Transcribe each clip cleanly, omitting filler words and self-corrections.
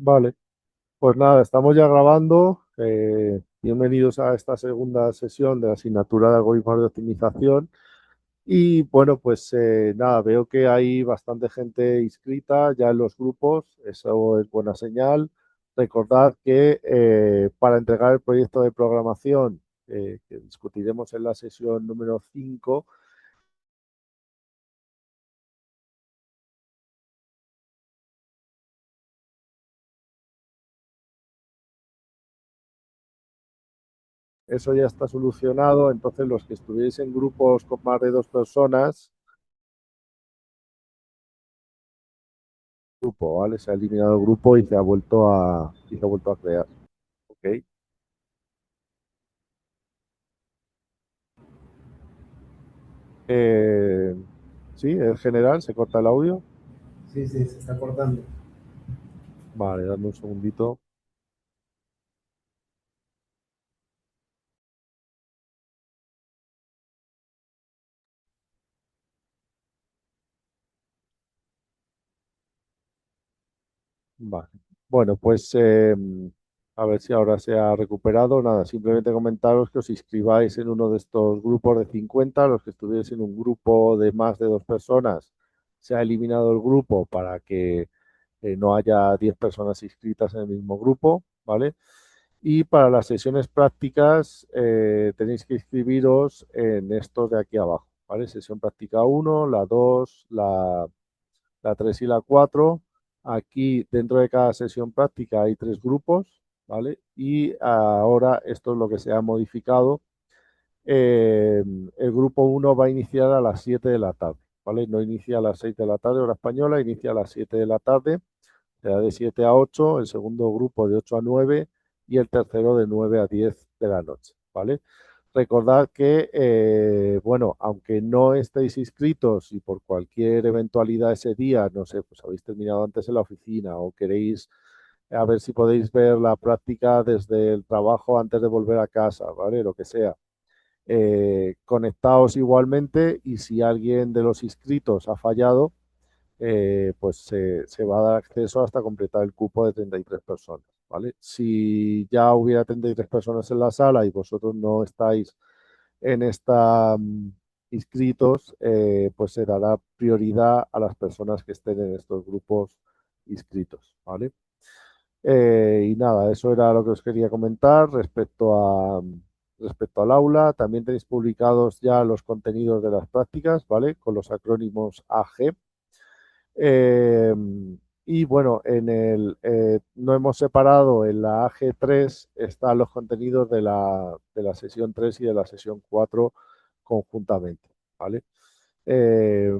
Vale, pues nada, estamos ya grabando. Bienvenidos a esta segunda sesión de la asignatura de algoritmos de optimización. Y bueno, pues nada, veo que hay bastante gente inscrita ya en los grupos, eso es buena señal. Recordad que para entregar el proyecto de programación que discutiremos en la sesión número 5, eso ya está solucionado. Entonces, los que estuvierais en grupos con más de dos personas, grupo, ¿vale? Se ha eliminado el grupo y se ha vuelto a crear. ¿Ok? Eh, sí, en general, se corta el audio. Sí, sí, se está cortando. Vale, dame un segundito. Vale. Bueno, pues a ver si ahora se ha recuperado. Nada, simplemente comentaros que os inscribáis en uno de estos grupos de 50. Los que estuvierais en un grupo de más de dos personas, se ha eliminado el grupo para que no haya 10 personas inscritas en el mismo grupo, ¿vale? Y para las sesiones prácticas tenéis que inscribiros en estos de aquí abajo, ¿vale? Sesión práctica uno, la 2, la 3 y la 4. Aquí dentro de cada sesión práctica hay tres grupos, ¿vale? Y ahora esto es lo que se ha modificado. Eh, el grupo uno va a iniciar a las 7 de la tarde, ¿vale? No inicia a las 6 de la tarde, hora española, inicia a las 7 de la tarde, será de 7 a 8, el segundo grupo de 8 a 9 y el tercero de 9 a 10 de la noche, ¿vale? Recordad que, bueno, aunque no estéis inscritos y por cualquier eventualidad ese día, no sé, pues habéis terminado antes en la oficina o queréis a ver si podéis ver la práctica desde el trabajo antes de volver a casa, ¿vale? Lo que sea. Conectaos igualmente y si alguien de los inscritos ha fallado, pues se va a dar acceso hasta completar el cupo de 33 personas, ¿vale? Si ya hubiera 33 personas en la sala y vosotros no estáis en esta inscritos, pues se dará prioridad a las personas que estén en estos grupos inscritos, ¿vale? Y nada, eso era lo que os quería comentar respecto al aula. También tenéis publicados ya los contenidos de las prácticas, ¿vale? Con los acrónimos AG. Eh, y bueno, no hemos separado en la AG3 están los contenidos de la sesión 3 y de la sesión 4 conjuntamente, ¿vale? Eh,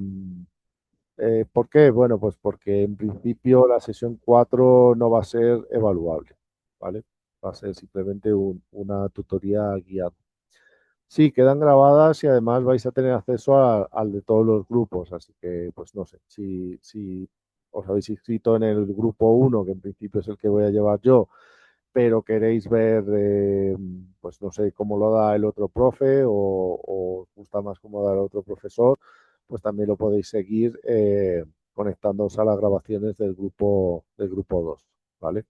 ¿Por qué? Bueno, pues porque en principio la sesión 4 no va a ser evaluable, ¿vale? Va a ser simplemente una tutoría guiada. Sí, quedan grabadas y además vais a tener acceso al de todos los grupos, así que pues no sé, si os habéis inscrito en el grupo uno, que en principio es el que voy a llevar yo, pero queréis ver, pues no sé, cómo lo da el otro profe o os gusta más cómo da el otro profesor, pues también lo podéis seguir conectándoos a las grabaciones del grupo 2, ¿vale?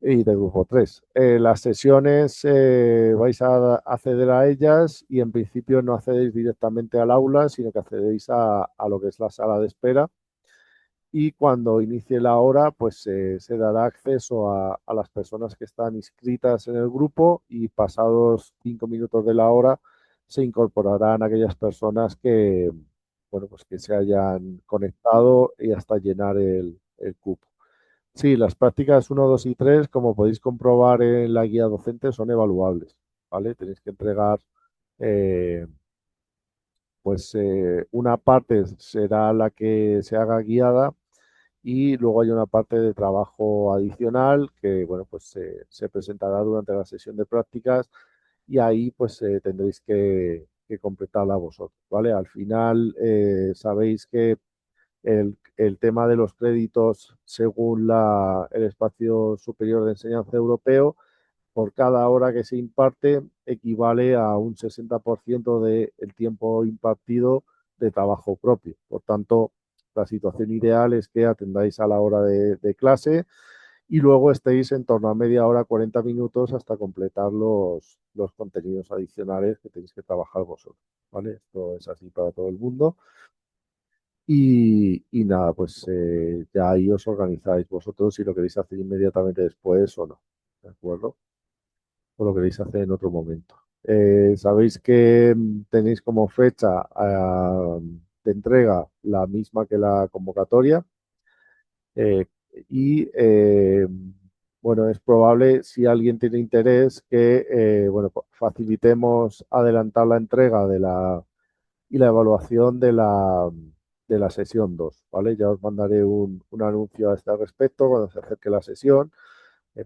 Y del grupo 3. Las sesiones vais a acceder a ellas y en principio no accedéis directamente al aula, sino que accedéis a lo que es la sala de espera. Y cuando inicie la hora, pues se dará acceso a las personas que están inscritas en el grupo y pasados 5 minutos de la hora se incorporarán aquellas personas que, bueno, pues que se hayan conectado y hasta llenar el cupo. Sí, las prácticas uno, 2 y 3, como podéis comprobar en la guía docente, son evaluables, ¿vale? Tenéis que entregar, eh, pues una parte será la que se haga guiada y luego hay una parte de trabajo adicional que, bueno, pues se presentará durante la sesión de prácticas y ahí pues tendréis que completarla vosotros, ¿vale? Al final sabéis que el tema de los créditos según el espacio superior de enseñanza europeo, por cada hora que se imparte equivale a un 60% del tiempo impartido de trabajo propio. Por tanto, la situación ideal es que atendáis a la hora de clase y luego estéis en torno a media hora, 40 minutos hasta completar los contenidos adicionales que tenéis que trabajar vosotros, ¿vale? Esto es así para todo el mundo. Y nada, pues ya ahí os organizáis vosotros si lo queréis hacer inmediatamente después o no, ¿de acuerdo? O lo queréis hacer en otro momento. Sabéis que tenéis como fecha de entrega la misma que la convocatoria. eh, y bueno, es probable, si alguien tiene interés, que bueno, facilitemos adelantar la entrega y la evaluación de la sesión 2, ¿vale? Ya os mandaré un anuncio a este respecto cuando se acerque la sesión,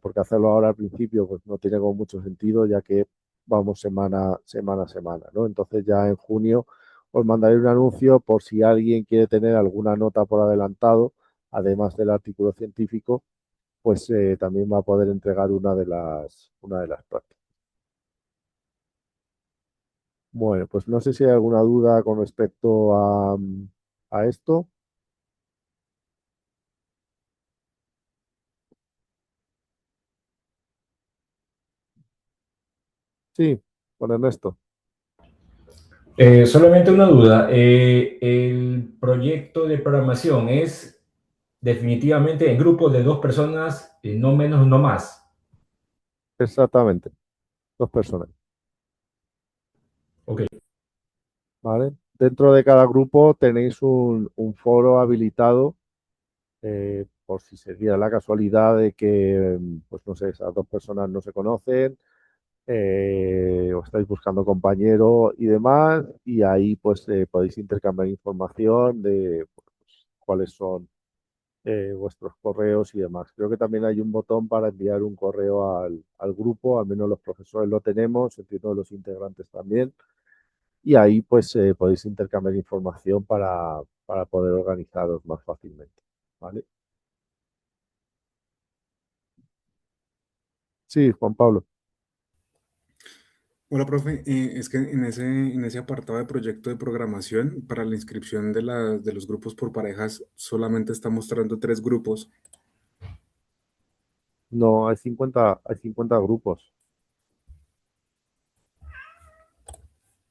porque hacerlo ahora al principio pues no tiene como mucho sentido, ya que vamos semana a semana, ¿no? Entonces ya en junio os mandaré un anuncio por si alguien quiere tener alguna nota por adelantado, además del artículo científico, pues también va a poder entregar una de las prácticas. Bueno, pues no sé si hay alguna duda con respecto a esto. Sí, con Ernesto. Solamente una duda. El proyecto de programación es definitivamente en grupos de dos personas, no menos, no más. Exactamente, dos personas, Ok. ¿vale? Dentro de cada grupo tenéis un foro habilitado por si se diera la casualidad de que, pues no sé, esas dos personas no se conocen o estáis buscando compañero y demás, y ahí pues podéis intercambiar información de pues, cuáles son vuestros correos y demás. Creo que también hay un botón para enviar un correo al grupo, al menos los profesores lo tenemos, entiendo los integrantes también, y ahí pues podéis intercambiar información para poder organizaros más fácilmente, ¿vale? Sí, Juan Pablo. Hola, profe. Es que en ese apartado de proyecto de programación, para la inscripción de los grupos por parejas, solamente está mostrando 3 grupos. No, hay 50 grupos.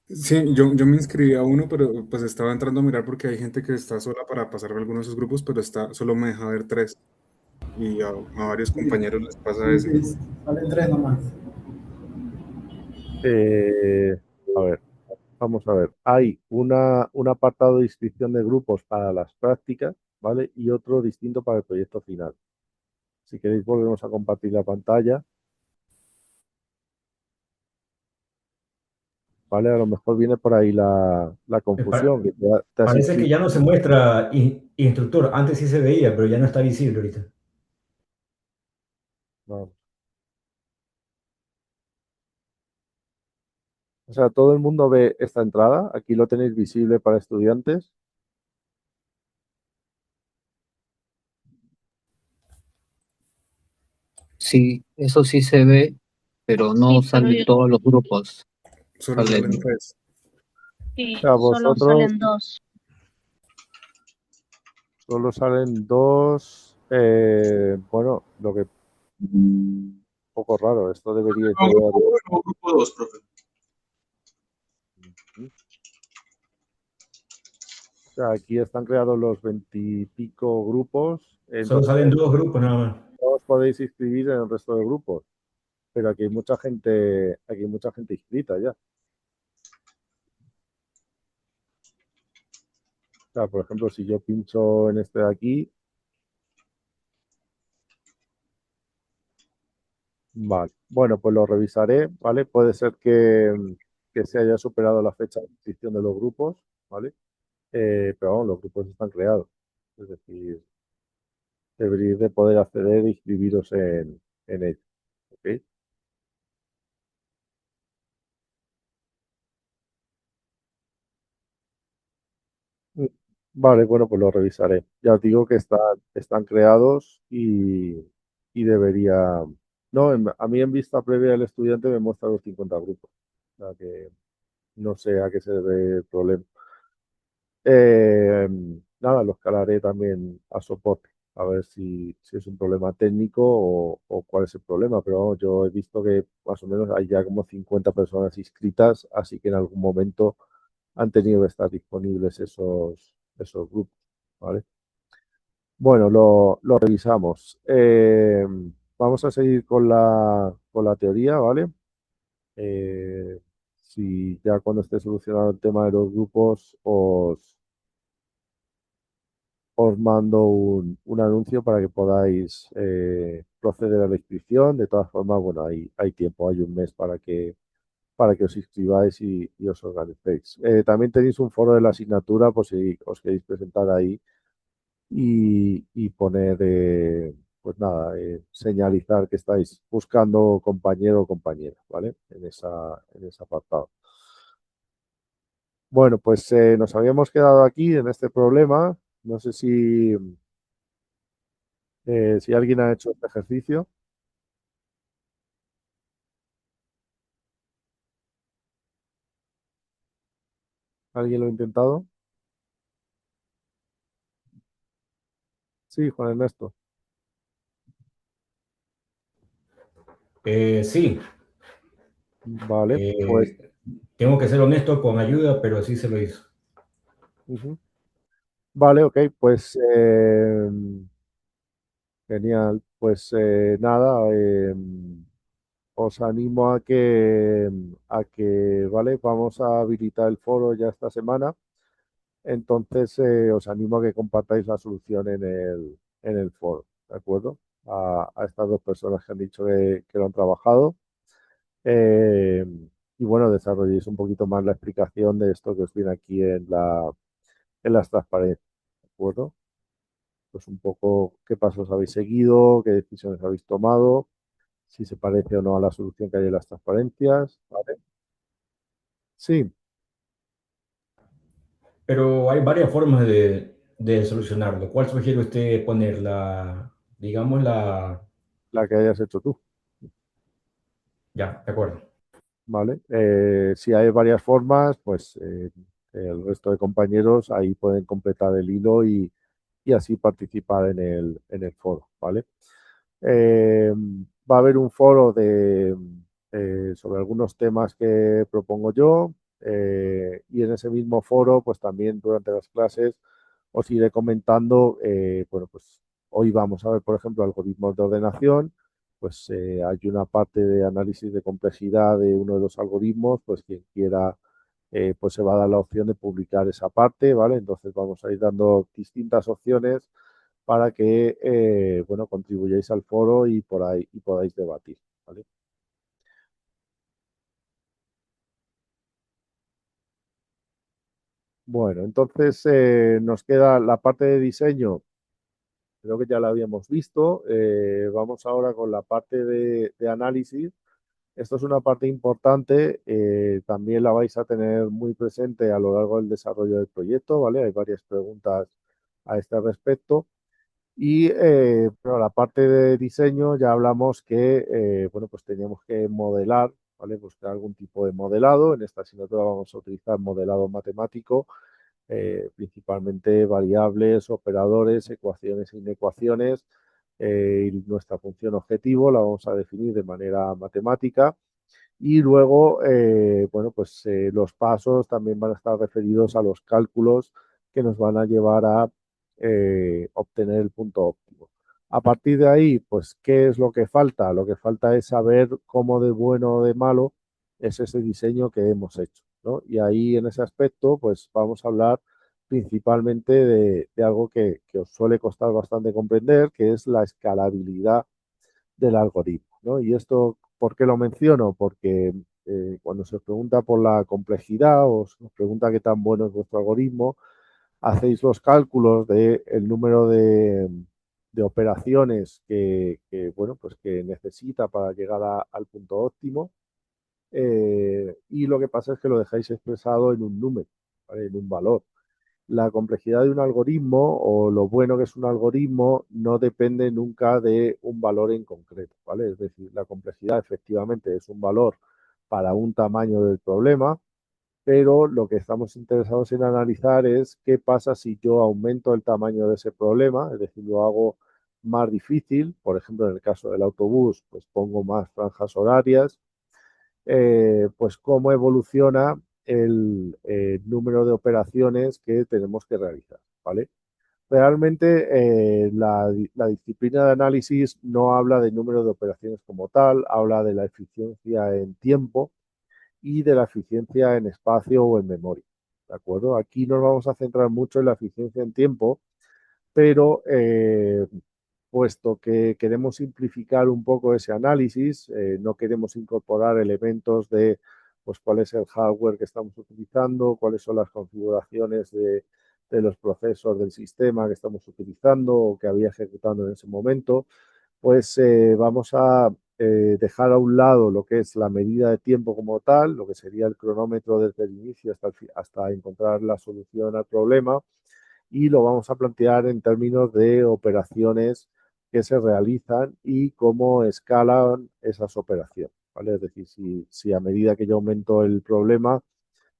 Sí, yo me inscribí a uno, pero pues estaba entrando a mirar porque hay gente que está sola para pasarme algunos de esos grupos, pero solo me deja ver 3. Y a varios compañeros les pasa Sí, eso. sí, salen 3 nomás. Eh, a ver, vamos a ver. Hay un apartado de inscripción de grupos para las prácticas, ¿vale? Y otro distinto para el proyecto final. Si queréis, volvemos a compartir la pantalla, ¿vale? A lo mejor viene por ahí la Me pa- confusión, que te has Parece que inscrito. ya no se muestra instructor. Antes sí se veía, pero ya no está visible ahorita. No. O sea, todo el mundo ve esta entrada. Aquí lo tenéis visible para estudiantes. Sí, eso sí se ve, pero no Sí, pero salen todos los grupos. Solo salen Salen, 3. O sí, sea, solo vosotros salen dos. solo salen dos. Bueno, lo que poco raro, esto deberíais de Nuevo ver. grupo 1 y nuevo grupo 2, profe. O sea, aquí están creados los 20 y pico grupos, Solo entonces salen dos grupos nada más. no os podéis inscribir en el resto de grupos, pero aquí hay mucha gente inscrita ya. O sea, por ejemplo, si yo pincho en este de aquí, vale. Bueno, pues lo revisaré, ¿vale? Puede ser que se haya superado la fecha de inscripción de los grupos, ¿vale? Pero vamos, los grupos están creados. Es decir, deberíais de poder acceder e inscribiros en ellos, ¿ok? Mm, Vale, bueno, pues lo revisaré. Ya os digo que están creados y debería... No, a mí en vista previa del estudiante me muestra los 50 grupos. O sea que no sé a qué se debe el problema. Eh, Nada, los calaré también a soporte, a ver si es un problema técnico o cuál es el problema, pero vamos, yo he visto que más o menos hay ya como 50 personas inscritas, así que en algún momento han tenido que estar disponibles esos grupos, ¿vale? Bueno, lo revisamos. Vamos a seguir con la teoría, ¿vale? Eh, si ya cuando esté solucionado el tema de los grupos, os mando un anuncio para que podáis proceder a la inscripción. De todas formas, bueno, hay tiempo, hay un mes para que os inscribáis y os organicéis. También tenéis un foro de la asignatura por si os queréis presentar ahí y poner, pues nada, señalizar que estáis buscando compañero o compañera, ¿vale? En ese apartado. Bueno, pues nos habíamos quedado aquí en este problema. No sé si alguien ha hecho este ejercicio. ¿Alguien lo ha intentado? Sí, Juan Ernesto. Sí, Vale, pues eh, tengo que ser honesto con ayuda, pero sí se lo hizo. ujú. Vale, ok, pues genial. Pues nada, os animo a que, vale, vamos a habilitar el foro ya esta semana. Entonces, os animo a que compartáis la solución en el foro, ¿de acuerdo? A estas dos personas que han dicho que lo han trabajado. Eh, y bueno, desarrolléis un poquito más la explicación de esto que os viene aquí en las transparencias, ¿de acuerdo? Pues un poco qué pasos habéis seguido, qué decisiones habéis tomado, si se parece o no a la solución que hay en las transparencias, ¿vale? Sí, Pero hay varias formas de solucionarlo. ¿Cuál sugiere usted poner? Digamos, la que hayas hecho tú, Ya, de acuerdo. ¿vale? Si hay varias formas, pues el resto de compañeros ahí pueden completar el hilo y así participar en el foro, ¿vale? Eh, Va a haber un foro sobre algunos temas que propongo yo y en ese mismo foro, pues también durante las clases os iré comentando, bueno, pues hoy vamos a ver, por ejemplo, algoritmos de ordenación, pues hay una parte de análisis de complejidad de uno de los algoritmos, pues quien quiera, pues se va a dar la opción de publicar esa parte, ¿vale? Entonces vamos a ir dando distintas opciones para que, bueno, contribuyáis al foro y por ahí y podáis debatir, ¿vale? Bueno, entonces nos queda la parte de diseño, creo que ya la habíamos visto. Vamos ahora con la parte de análisis. Esto es una parte importante, también la vais a tener muy presente a lo largo del desarrollo del proyecto, ¿vale? Hay varias preguntas a este respecto. Y pero la parte de diseño ya hablamos que bueno, pues teníamos que modelar, ¿vale? Buscar algún tipo de modelado. En esta asignatura vamos a utilizar modelado matemático, principalmente variables, operadores, ecuaciones e inecuaciones. Y nuestra función objetivo la vamos a definir de manera matemática. Y luego, bueno, pues los pasos también van a estar referidos a los cálculos que nos van a llevar a obtener el punto óptimo. A partir de ahí, pues, ¿qué es lo que falta? Lo que falta es saber cómo de bueno o de malo es ese diseño que hemos hecho, ¿no? Y ahí en ese aspecto, pues vamos a hablar principalmente de algo que os suele costar bastante comprender, que es la escalabilidad del algoritmo, ¿no? Y esto, ¿por qué lo menciono? Porque cuando se os pregunta por la complejidad o se os pregunta qué tan bueno es vuestro algoritmo, hacéis los cálculos del número de operaciones bueno, pues que necesita para llegar al punto óptimo y lo que pasa es que lo dejáis expresado en un número, ¿vale? En un valor. La complejidad de un algoritmo o lo bueno que es un algoritmo no depende nunca de un valor en concreto, ¿vale? Es decir, la complejidad efectivamente es un valor para un tamaño del problema, pero lo que estamos interesados en analizar es qué pasa si yo aumento el tamaño de ese problema, es decir, lo hago más difícil. Por ejemplo, en el caso del autobús, pues pongo más franjas horarias. Pues cómo evoluciona el número de operaciones que tenemos que realizar, ¿vale? Realmente la disciplina de análisis no habla de número de operaciones como tal, habla de la eficiencia en tiempo y de la eficiencia en espacio o en memoria, ¿de acuerdo? Aquí nos vamos a centrar mucho en la eficiencia en tiempo, pero puesto que queremos simplificar un poco ese análisis, no queremos incorporar elementos de pues, cuál es el hardware que estamos utilizando, cuáles son las configuraciones de los procesos del sistema que estamos utilizando o que había ejecutando en ese momento, pues vamos a dejar a un lado lo que es la medida de tiempo como tal, lo que sería el cronómetro desde el inicio hasta encontrar la solución al problema, y lo vamos a plantear en términos de operaciones que se realizan y cómo escalan esas operaciones, ¿vale? Es decir, si a medida que yo aumento el problema,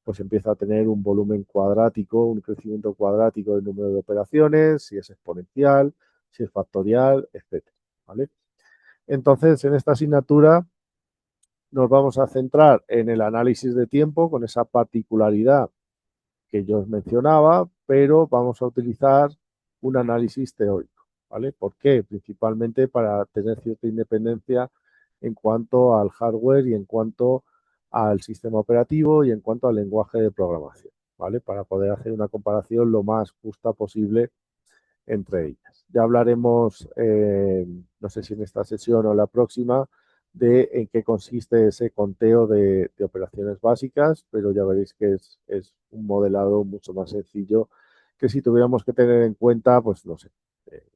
pues empieza a tener un volumen cuadrático, un crecimiento cuadrático del número de operaciones, si es exponencial, si es factorial, etcétera, ¿vale? Entonces, en esta asignatura nos vamos a centrar en el análisis de tiempo con esa particularidad que yo os mencionaba, pero vamos a utilizar un análisis teórico, ¿vale? ¿Por qué? Principalmente para tener cierta independencia en cuanto al hardware y en cuanto al sistema operativo y en cuanto al lenguaje de programación, ¿vale? Para poder hacer una comparación lo más justa posible entre ellas. Ya hablaremos, no sé si en esta sesión o la próxima, de en qué consiste ese conteo de operaciones básicas, pero ya veréis que es un modelado mucho más sencillo que si tuviéramos que tener en cuenta, pues no sé,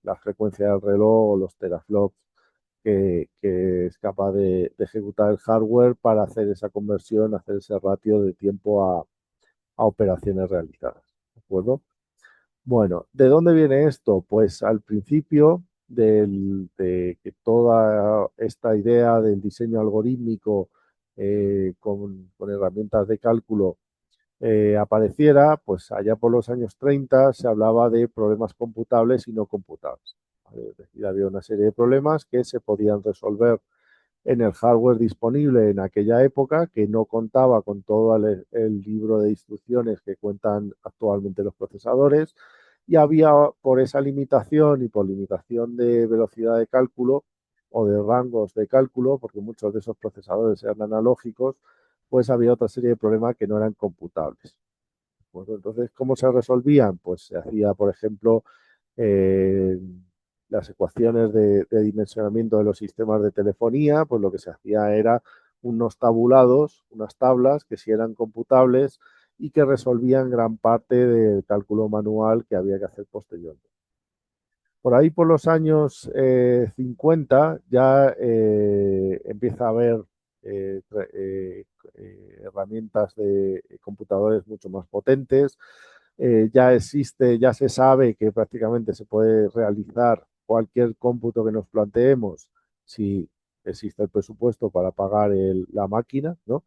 la frecuencia del reloj o los teraflops que es capaz de ejecutar el hardware para hacer esa conversión, hacer ese ratio de tiempo a operaciones realizadas. ¿De acuerdo? Bueno, ¿de dónde viene esto? Pues al principio de que toda esta idea del diseño algorítmico con herramientas de cálculo apareciera, pues allá por los años 30 se hablaba de problemas computables y no computables, ¿vale? Es decir, había una serie de problemas que se podían resolver en el hardware disponible en aquella época, que no contaba con todo el libro de instrucciones que cuentan actualmente los procesadores, y había por esa limitación y por limitación de velocidad de cálculo o de rangos de cálculo, porque muchos de esos procesadores eran analógicos, pues había otra serie de problemas que no eran computables. Pues entonces, ¿cómo se resolvían? Pues se hacía, por ejemplo, eh, las ecuaciones de dimensionamiento de los sistemas de telefonía, pues lo que se hacía era unos tabulados, unas tablas que sí eran computables y que resolvían gran parte del cálculo manual que había que hacer posteriormente. Por ahí, por los años 50, ya empieza a haber eh, herramientas de computadores mucho más potentes. Ya existe, ya se sabe que prácticamente se puede realizar cualquier cómputo que nos planteemos si existe el presupuesto para pagar la máquina, ¿no?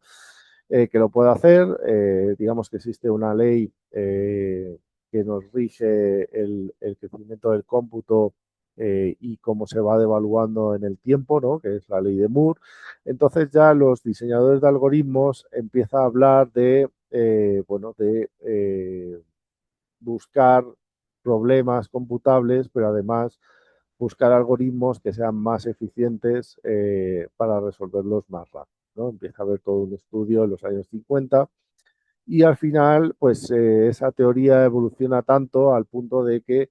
Que lo pueda hacer. Digamos que existe una ley que nos rige el crecimiento del cómputo y cómo se va devaluando en el tiempo, ¿no? Que es la ley de Moore. Entonces ya los diseñadores de algoritmos empiezan a hablar bueno, de buscar problemas computables, pero además buscar algoritmos que sean más eficientes para resolverlos más rápido, ¿no? Empieza a haber todo un estudio en los años 50 y al final, pues esa teoría evoluciona tanto al punto de que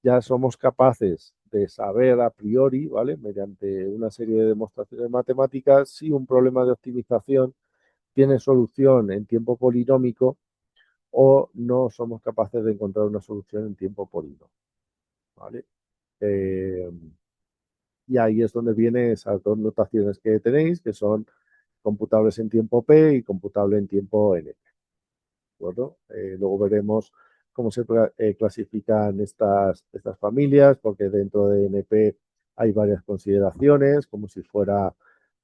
ya somos capaces de saber a priori, ¿vale? Mediante una serie de demostraciones matemáticas, si un problema de optimización tiene solución en tiempo polinómico o no somos capaces de encontrar una solución en tiempo polinómico, ¿vale? Eh, y ahí es donde vienen esas dos notaciones que tenéis, que son computables en tiempo P y computable en tiempo N. ¿Acuerdo? Luego veremos cómo se clasifican estas familias, porque dentro de NP hay varias consideraciones, como si fuera,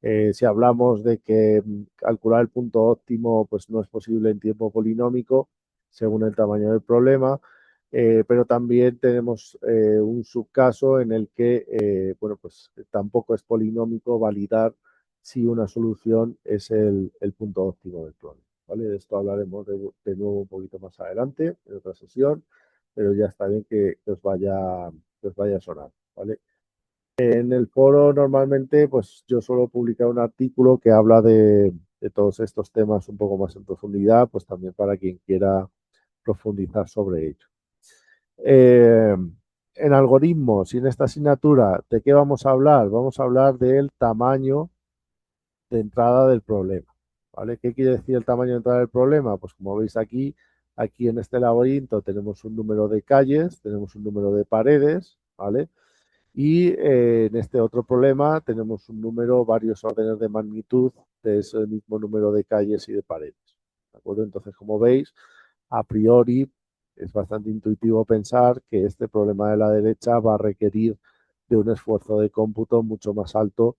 si hablamos de que calcular el punto óptimo pues no es posible en tiempo polinómico, según el tamaño del problema. pero también tenemos un subcaso en el que, bueno, pues tampoco es polinómico validar si una solución es el punto óptimo del problema, ¿vale? De esto hablaremos de nuevo un poquito más adelante, en otra sesión, pero ya está bien que os vaya a sonar, ¿vale? En el foro normalmente, pues yo suelo publicar un artículo que habla de todos estos temas un poco más en profundidad, pues también para quien quiera profundizar sobre ello. En algoritmos y en esta asignatura, ¿de qué vamos a hablar? Vamos a hablar del tamaño de entrada del problema, ¿vale? ¿Qué quiere decir el tamaño de entrada del problema? Pues como veis aquí en este laberinto tenemos un número de calles, tenemos un número de paredes, ¿vale? Y en este otro problema tenemos un número, varios órdenes de magnitud de ese mismo número de calles y de paredes, ¿de acuerdo? Entonces, como veis, a priori es bastante intuitivo pensar que este problema de la derecha va a requerir de un esfuerzo de cómputo mucho más alto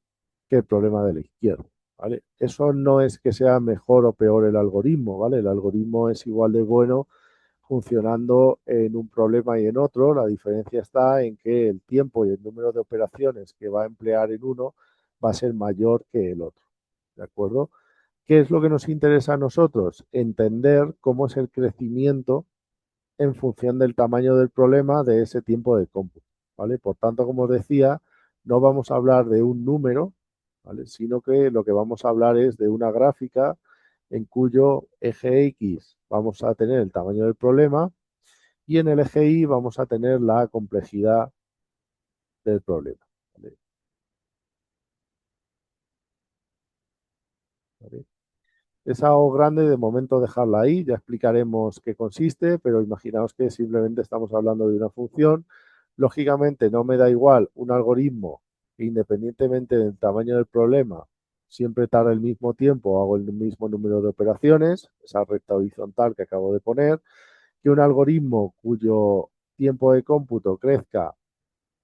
que el problema de la izquierda, ¿vale? Eso no es que sea mejor o peor el algoritmo, ¿vale? El algoritmo es igual de bueno funcionando en un problema y en otro. La diferencia está en que el tiempo y el número de operaciones que va a emplear en uno va a ser mayor que el otro, ¿de acuerdo? ¿Qué es lo que nos interesa a nosotros? Entender cómo es el crecimiento en función del tamaño del problema de ese tiempo de cómputo, ¿vale? Por tanto, como os decía, no vamos a hablar de un número, ¿vale? Sino que lo que vamos a hablar es de una gráfica en cuyo eje X vamos a tener el tamaño del problema y en el eje Y vamos a tener la complejidad del problema, ¿vale? ¿Vale? Es algo grande, de momento dejarla ahí, ya explicaremos qué consiste, pero imaginaos que simplemente estamos hablando de una función. Lógicamente no me da igual un algoritmo que independientemente del tamaño del problema, siempre tarda el mismo tiempo, hago el mismo número de operaciones, esa recta horizontal que acabo de poner, que un algoritmo cuyo tiempo de cómputo crezca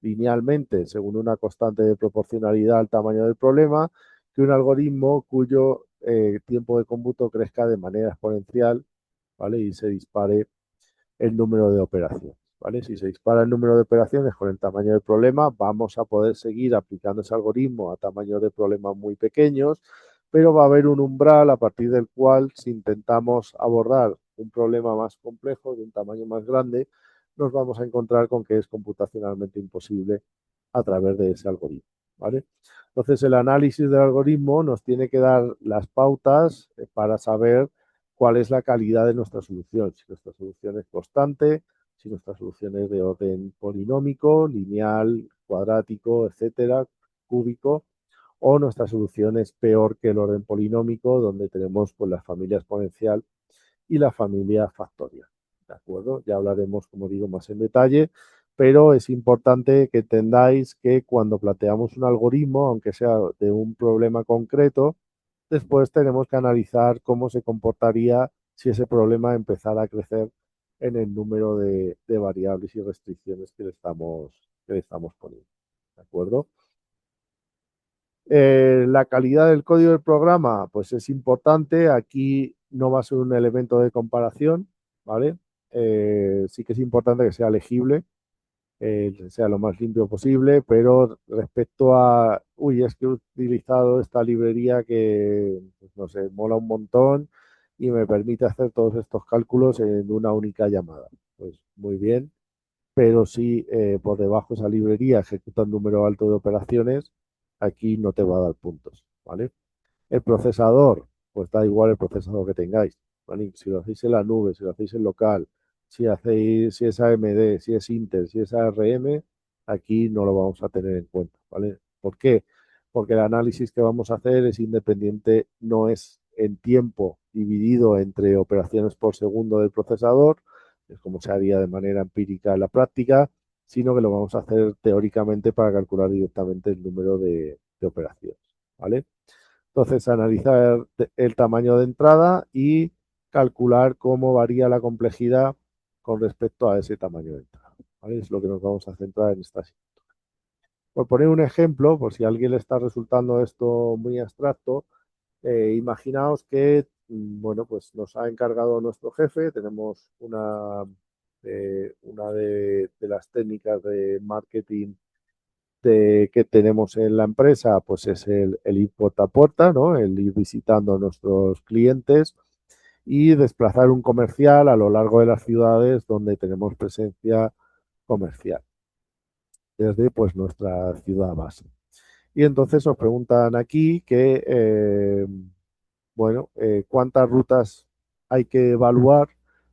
linealmente según una constante de proporcionalidad al tamaño del problema, que un algoritmo cuyo tiempo de cómputo crezca de manera exponencial, ¿vale? Y se dispare el número de operaciones, ¿vale? Si se dispara el número de operaciones con el tamaño del problema, vamos a poder seguir aplicando ese algoritmo a tamaños de problemas muy pequeños, pero va a haber un umbral a partir del cual, si intentamos abordar un problema más complejo, de un tamaño más grande, nos vamos a encontrar con que es computacionalmente imposible a través de ese algoritmo, ¿vale? Entonces, el análisis del algoritmo nos tiene que dar las pautas para saber cuál es la calidad de nuestra solución, si nuestra solución es constante, si nuestra solución es de orden polinómico, lineal, cuadrático, etcétera, cúbico, o nuestra solución es peor que el orden polinómico, donde tenemos pues la familia exponencial y la familia factorial. ¿De acuerdo? Ya hablaremos, como digo, más en detalle, pero es importante que entendáis que cuando planteamos un algoritmo, aunque sea de un problema concreto, después tenemos que analizar cómo se comportaría si ese problema empezara a crecer en el número de variables y restricciones que le estamos poniendo. ¿De acuerdo? La calidad del código del programa, pues es importante. Aquí no va a ser un elemento de comparación, ¿vale? Sí que es importante que sea legible, sea lo más limpio posible, pero respecto a, uy, es que he utilizado esta librería que, pues, no sé, mola un montón y me permite hacer todos estos cálculos en una única llamada. Pues muy bien, pero si por debajo esa librería ejecuta un número alto de operaciones, aquí no te va a dar puntos, ¿vale? El procesador, pues da igual el procesador que tengáis, ¿vale? Si lo hacéis en la nube, si lo hacéis en local, si es AMD, si es Intel, si es ARM, aquí no lo vamos a tener en cuenta, ¿vale? ¿Por qué? Porque el análisis que vamos a hacer es independiente, no es en tiempo dividido entre operaciones por segundo del procesador, es como se haría de manera empírica en la práctica, sino que lo vamos a hacer teóricamente para calcular directamente el número de operaciones, ¿vale? Entonces, analizar el tamaño de entrada y calcular cómo varía la complejidad con respecto a ese tamaño de entrada, ¿vale? Es lo que nos vamos a centrar en esta situación. Por poner un ejemplo, por si a alguien le está resultando esto muy abstracto, imaginaos que, bueno, pues nos ha encargado nuestro jefe, tenemos una de las técnicas de marketing que tenemos en la empresa, pues es el ir puerta a puerta, ¿no? El ir visitando a nuestros clientes y desplazar un comercial a lo largo de las ciudades donde tenemos presencia comercial, desde pues nuestra ciudad base. Y entonces os preguntan aquí que, bueno, cuántas rutas hay que evaluar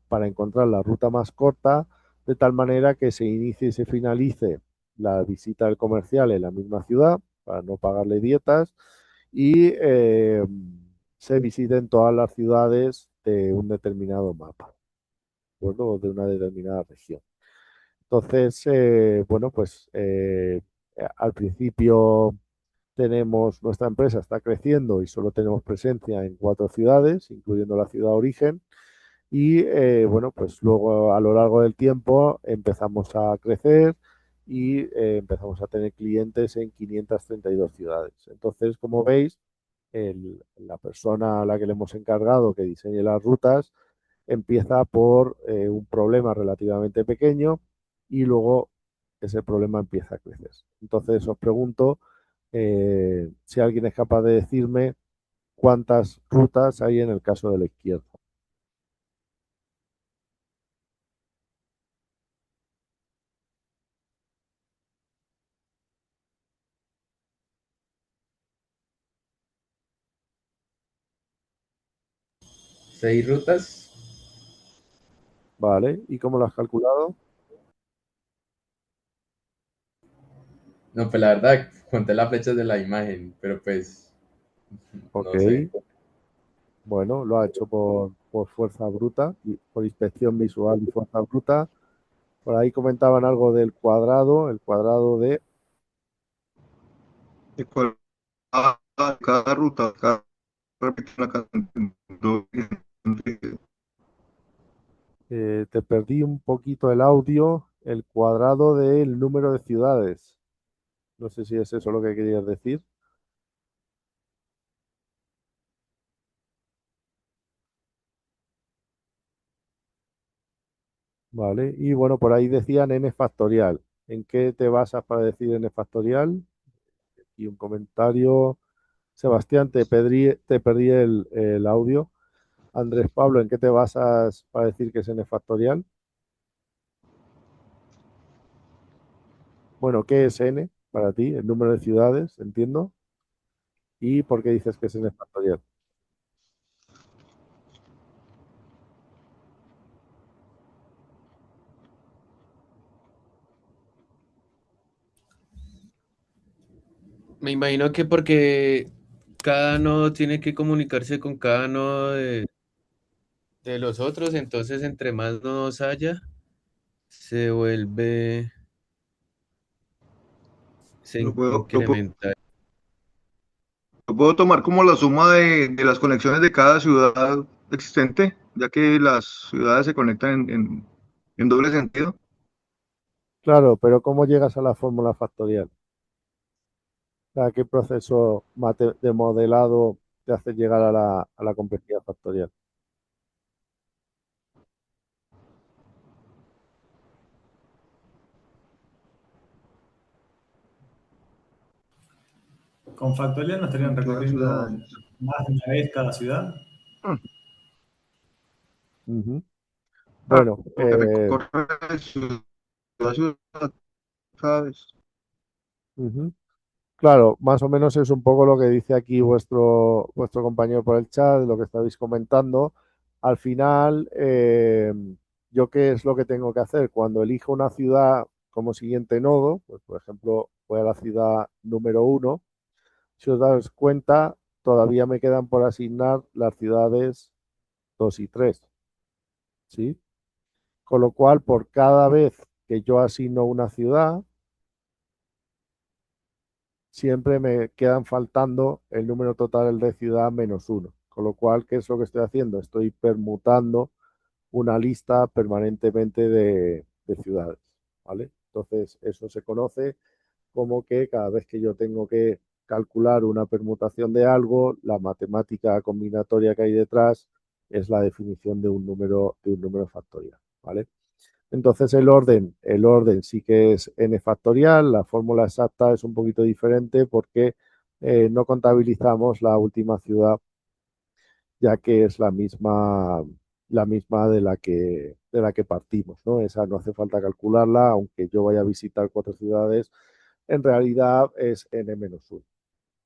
para encontrar la ruta más corta, de tal manera que se inicie y se finalice la visita del comercial en la misma ciudad, para no pagarle dietas, y se visiten todas las ciudades de un determinado mapa, ¿de acuerdo? O de una determinada región. Entonces, bueno, pues al principio tenemos, nuestra empresa está creciendo y solo tenemos presencia en 4 ciudades, incluyendo la ciudad origen. Y bueno, pues luego a lo largo del tiempo empezamos a crecer y empezamos a tener clientes en 532 ciudades. Entonces, como veis, la persona a la que le hemos encargado que diseñe las rutas empieza por un problema relativamente pequeño y luego ese problema empieza a crecer. Entonces os pregunto si alguien es capaz de decirme cuántas rutas hay en el caso de la izquierda. ¿Seis rutas? ¿Vale? ¿Y cómo lo has calculado? No, pues la verdad, conté las flechas de la imagen, pero pues, Ok. no sé. Bueno, lo ha hecho por fuerza bruta, y por inspección visual y fuerza bruta. Por ahí comentaban algo del cuadrado, el cuadrado de, De cual- cada ruta, repite la cantidad. te perdí un poquito el audio, el cuadrado del número de ciudades. No sé si es eso lo que querías decir. Vale, y bueno, por ahí decían n factorial. ¿En qué te basas para decir n factorial? Y un comentario. Sebastián, te perdí el audio. Andrés Pablo, ¿en qué te basas para decir que es n factorial? Bueno, ¿qué es n para ti? El número de ciudades, entiendo. ¿Y por qué dices que es n factorial? Me imagino que porque cada nodo tiene que comunicarse con cada nodo de los otros, entonces entre más nodos haya, se vuelve, Lo puedo, lo puedo- incrementa. lo puedo tomar como la suma de las conexiones de cada ciudad existente, ya que las ciudades se conectan en doble sentido. Claro, pero ¿cómo llegas a la fórmula factorial? O sea, ¿qué proceso de modelado te hace llegar a la complejidad factorial? Con Factorial no estarían Cantidad de recorriendo ciudades. más de una vez cada ciudad. Ujú. Ah, Bueno, porque recorre ciudad a ciudad cada vez. ujú. Claro, más o menos es un poco lo que dice aquí vuestro compañero por el chat, lo que estáis comentando. Al final, ¿yo qué es lo que tengo que hacer? Cuando elijo una ciudad como siguiente nodo, pues por ejemplo, voy a la ciudad número 1. Si os dais cuenta, todavía me quedan por asignar las ciudades 2 y 3, ¿sí? Con lo cual, por cada vez que yo asigno una ciudad, siempre me quedan faltando el número total de ciudad menos uno. Con lo cual, ¿qué es lo que estoy haciendo? Estoy permutando una lista permanentemente de ciudades, ¿vale? Entonces, eso se conoce como que cada vez que yo tengo que calcular una permutación de algo, la matemática combinatoria que hay detrás es la definición de un número factorial, ¿vale? Entonces el orden sí que es n factorial, la fórmula exacta es un poquito diferente porque no contabilizamos la última ciudad, ya que es la misma de la que partimos, ¿no? Esa no hace falta calcularla, aunque yo vaya a visitar 4 ciudades, en realidad es n-1.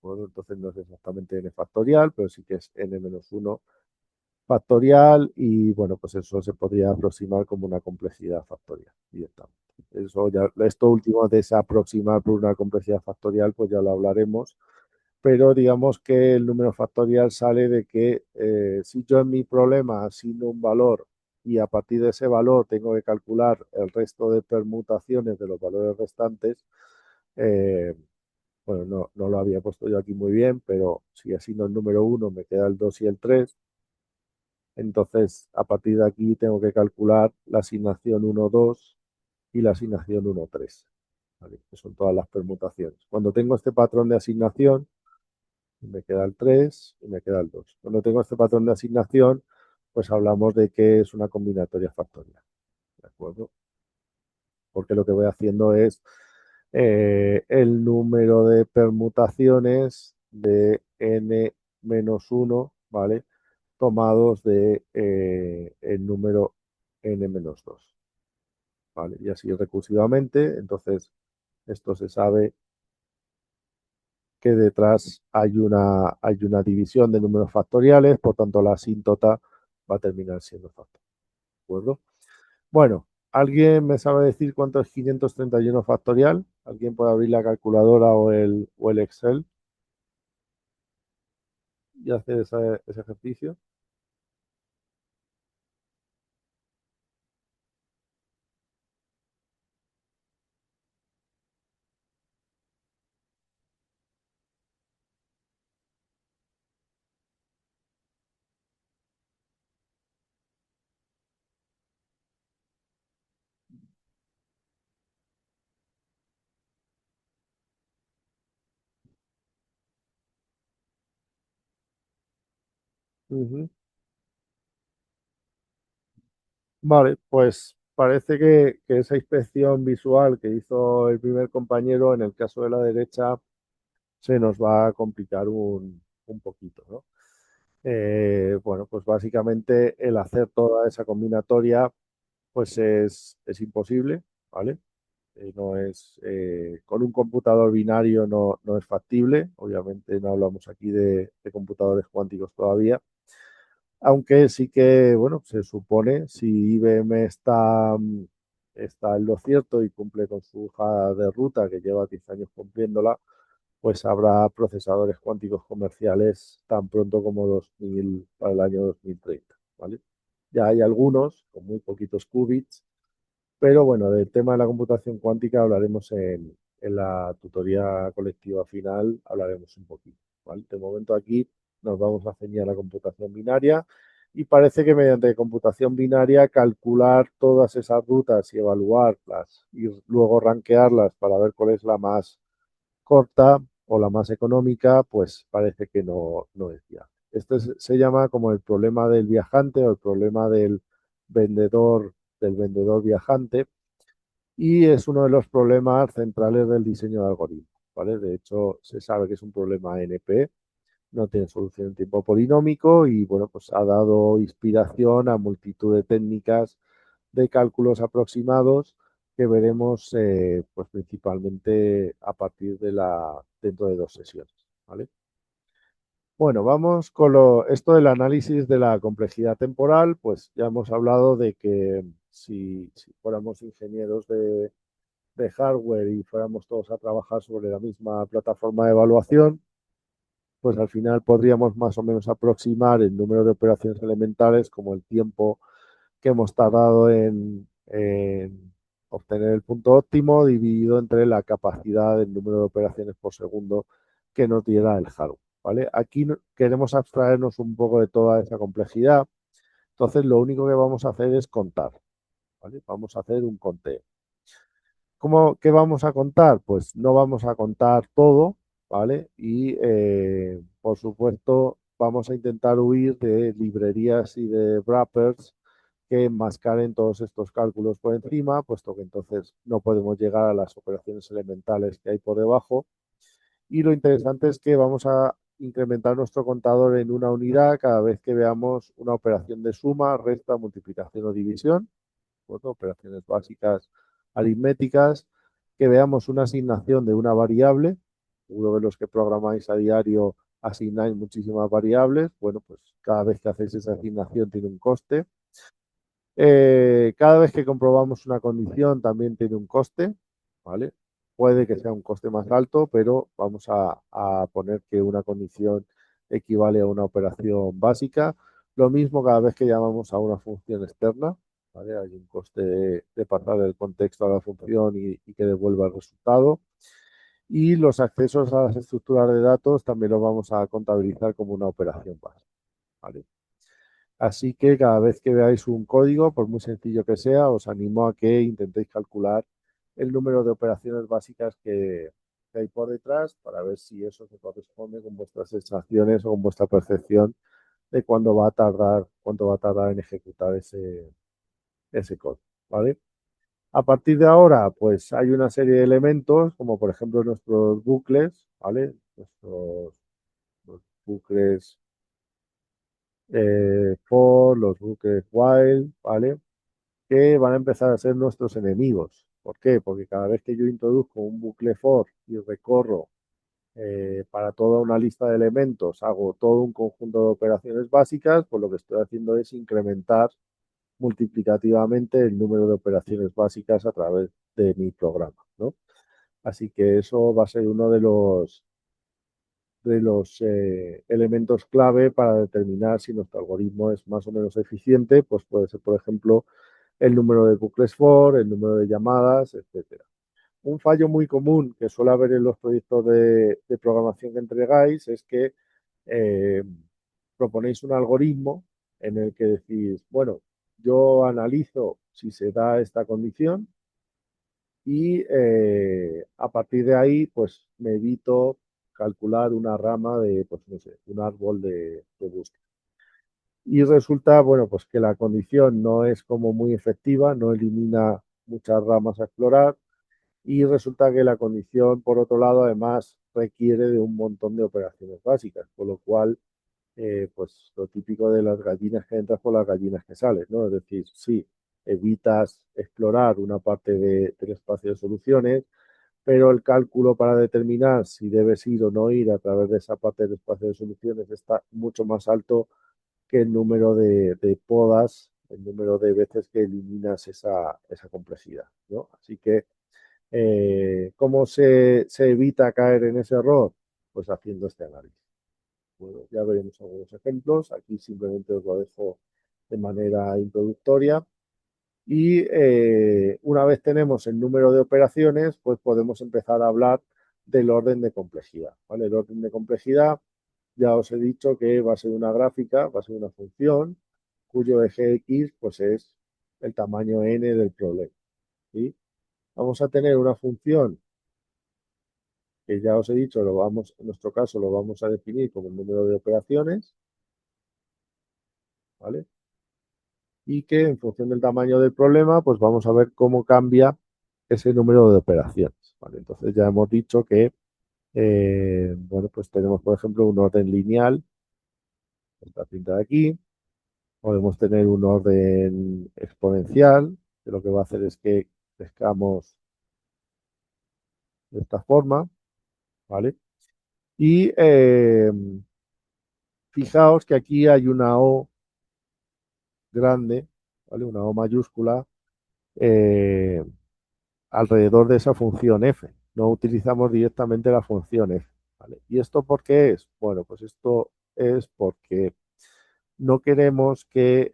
Bueno, entonces no es exactamente n factorial, pero sí que es n-1 factorial y bueno, pues eso se podría aproximar como una complejidad factorial directamente. Esto último de ese aproximar por una complejidad factorial, pues ya lo hablaremos, pero digamos que el número factorial sale de que si yo en mi problema asigno un valor y a partir de ese valor tengo que calcular el resto de permutaciones de los valores restantes, eh, bueno, no lo había puesto yo aquí muy bien, pero si asigno el número 1 me queda el 2 y el 3. Entonces, a partir de aquí tengo que calcular la asignación 1,2 y la asignación 1,3, ¿vale? Que son todas las permutaciones. Cuando tengo este patrón de asignación, me queda el 3 y me queda el 2. Cuando tengo este patrón de asignación, pues hablamos de que es una combinatoria factorial, ¿de acuerdo? Porque lo que voy haciendo es el número de permutaciones de n-1, ¿vale? Tomados de el número n-2, ¿vale? Y así recursivamente. Entonces, esto se sabe que detrás hay una división de números factoriales, por tanto la asíntota va a terminar siendo factorial, ¿de acuerdo? Bueno, ¿alguien me sabe decir cuánto es 531 factorial? ¿Alguien puede abrir la calculadora o el Excel y hacer ese ejercicio? Ujú. Vale, pues parece que esa inspección visual que hizo el primer compañero, en el caso de la derecha, se nos va a complicar un poquito, ¿no? Bueno, pues básicamente el hacer toda esa combinatoria, pues es imposible, ¿vale? Con un computador binario no es factible. Obviamente no hablamos aquí de computadores cuánticos todavía. Aunque sí que, bueno, se supone, si IBM está en lo cierto y cumple con su hoja de ruta, que lleva 10 años cumpliéndola, pues habrá procesadores cuánticos comerciales tan pronto como para el año 2030, ¿vale? Ya hay algunos, con muy poquitos qubits, pero bueno, del tema de la computación cuántica hablaremos en la tutoría colectiva final, hablaremos un poquito, ¿vale? De momento aquí nos vamos a ceñir a la computación binaria y parece que mediante computación binaria calcular todas esas rutas y evaluarlas y luego rankearlas para ver cuál es la más corta o la más económica, pues parece que no es viable. Esto se llama como el problema del viajante o el problema del vendedor viajante, y es uno de los problemas centrales del diseño de algoritmos, ¿vale? De hecho, se sabe que es un problema NP, no tiene solución en tiempo polinómico y, bueno, pues ha dado inspiración a multitud de técnicas de cálculos aproximados que veremos, pues principalmente a partir dentro de 2 sesiones, ¿vale? Bueno, vamos con esto del análisis de la complejidad temporal. Pues ya hemos hablado de que si fuéramos ingenieros de hardware y fuéramos todos a trabajar sobre la misma plataforma de evaluación, pues al final podríamos más o menos aproximar el número de operaciones elementales como el tiempo que hemos tardado en obtener el punto óptimo dividido entre la capacidad del número de operaciones por segundo que nos diera el hardware, ¿vale? Aquí queremos abstraernos un poco de toda esa complejidad, entonces lo único que vamos a hacer es contar, ¿vale? Vamos a hacer un conteo. ¿Qué vamos a contar? Pues no vamos a contar todo, ¿vale? Y por supuesto vamos a intentar huir de librerías y de wrappers que enmascaren todos estos cálculos por encima, puesto que entonces no podemos llegar a las operaciones elementales que hay por debajo. Y lo interesante es que vamos a incrementar nuestro contador en una unidad cada vez que veamos una operación de suma, resta, multiplicación o división, operaciones básicas aritméticas, que veamos una asignación de una variable. Seguro que los que programáis a diario asignáis muchísimas variables. Bueno, pues cada vez que hacéis esa asignación tiene un coste. Cada vez que comprobamos una condición también tiene un coste, ¿vale? Puede que sea un coste más alto, pero vamos a poner que una condición equivale a una operación básica. Lo mismo cada vez que llamamos a una función externa, ¿vale? Hay un coste de pasar el contexto a la función y que devuelva el resultado. Y los accesos a las estructuras de datos también los vamos a contabilizar como una operación básica, ¿vale? Así que cada vez que veáis un código, por muy sencillo que sea, os animo a que intentéis calcular el número de operaciones básicas que hay por detrás para ver si eso se corresponde con vuestras sensaciones o con vuestra percepción de cuánto va a tardar en ejecutar ese código, ¿vale? A partir de ahora, pues hay una serie de elementos, como por ejemplo nuestros bucles, ¿vale? Los bucles for, los bucles while, ¿vale? Que van a empezar a ser nuestros enemigos. ¿Por qué? Porque cada vez que yo introduzco un bucle for y recorro para toda una lista de elementos, hago todo un conjunto de operaciones básicas, pues lo que estoy haciendo es incrementar multiplicativamente el número de operaciones básicas a través de mi programa, ¿no? Así que eso va a ser uno de los elementos clave para determinar si nuestro algoritmo es más o menos eficiente, pues puede ser, por ejemplo, el número de bucles for, el número de llamadas, etcétera. Un fallo muy común que suele haber en los proyectos de programación que entregáis es que eh, proponéis un algoritmo en el que decís, bueno, yo analizo si se da esta condición y a partir de ahí, pues me evito calcular una rama de, pues no sé, un árbol de búsqueda. Y resulta, bueno, pues que la condición no es como muy efectiva, no elimina muchas ramas a explorar y resulta que la condición, por otro lado, además requiere de un montón de operaciones básicas, con lo cual, pues lo típico de las gallinas que entras por las gallinas que sales, ¿no? Es decir, sí, evitas explorar una parte del espacio de soluciones, pero el cálculo para determinar si debes ir o no ir a través de esa parte del espacio de soluciones está mucho más alto que el número de podas, el número de veces que eliminas esa complejidad, ¿no? Así que, ¿cómo se evita caer en ese error? Pues haciendo este análisis. Bueno, ya veremos algunos ejemplos. Aquí simplemente os lo dejo de manera introductoria. Y una vez tenemos el número de operaciones, pues podemos empezar a hablar del orden de complejidad, ¿vale? El orden de complejidad, ya os he dicho que va a ser una gráfica, va a ser una función cuyo eje X pues es el tamaño n del problema, ¿sí? Vamos a tener una función que ya os he dicho, en nuestro caso lo vamos a definir como el número de operaciones, ¿vale? Y que en función del tamaño del problema, pues vamos a ver cómo cambia ese número de operaciones, ¿vale? Entonces ya hemos dicho que, bueno, pues tenemos, por ejemplo, un orden lineal, esta cinta de aquí, podemos tener un orden exponencial, que lo que va a hacer es que crezcamos de esta forma, ¿vale? Y fijaos que aquí hay una O grande, ¿vale? Una O mayúscula eh, alrededor de esa función f. No utilizamos directamente la función f, ¿vale? ¿Y esto por qué es? Bueno, pues esto es porque no queremos que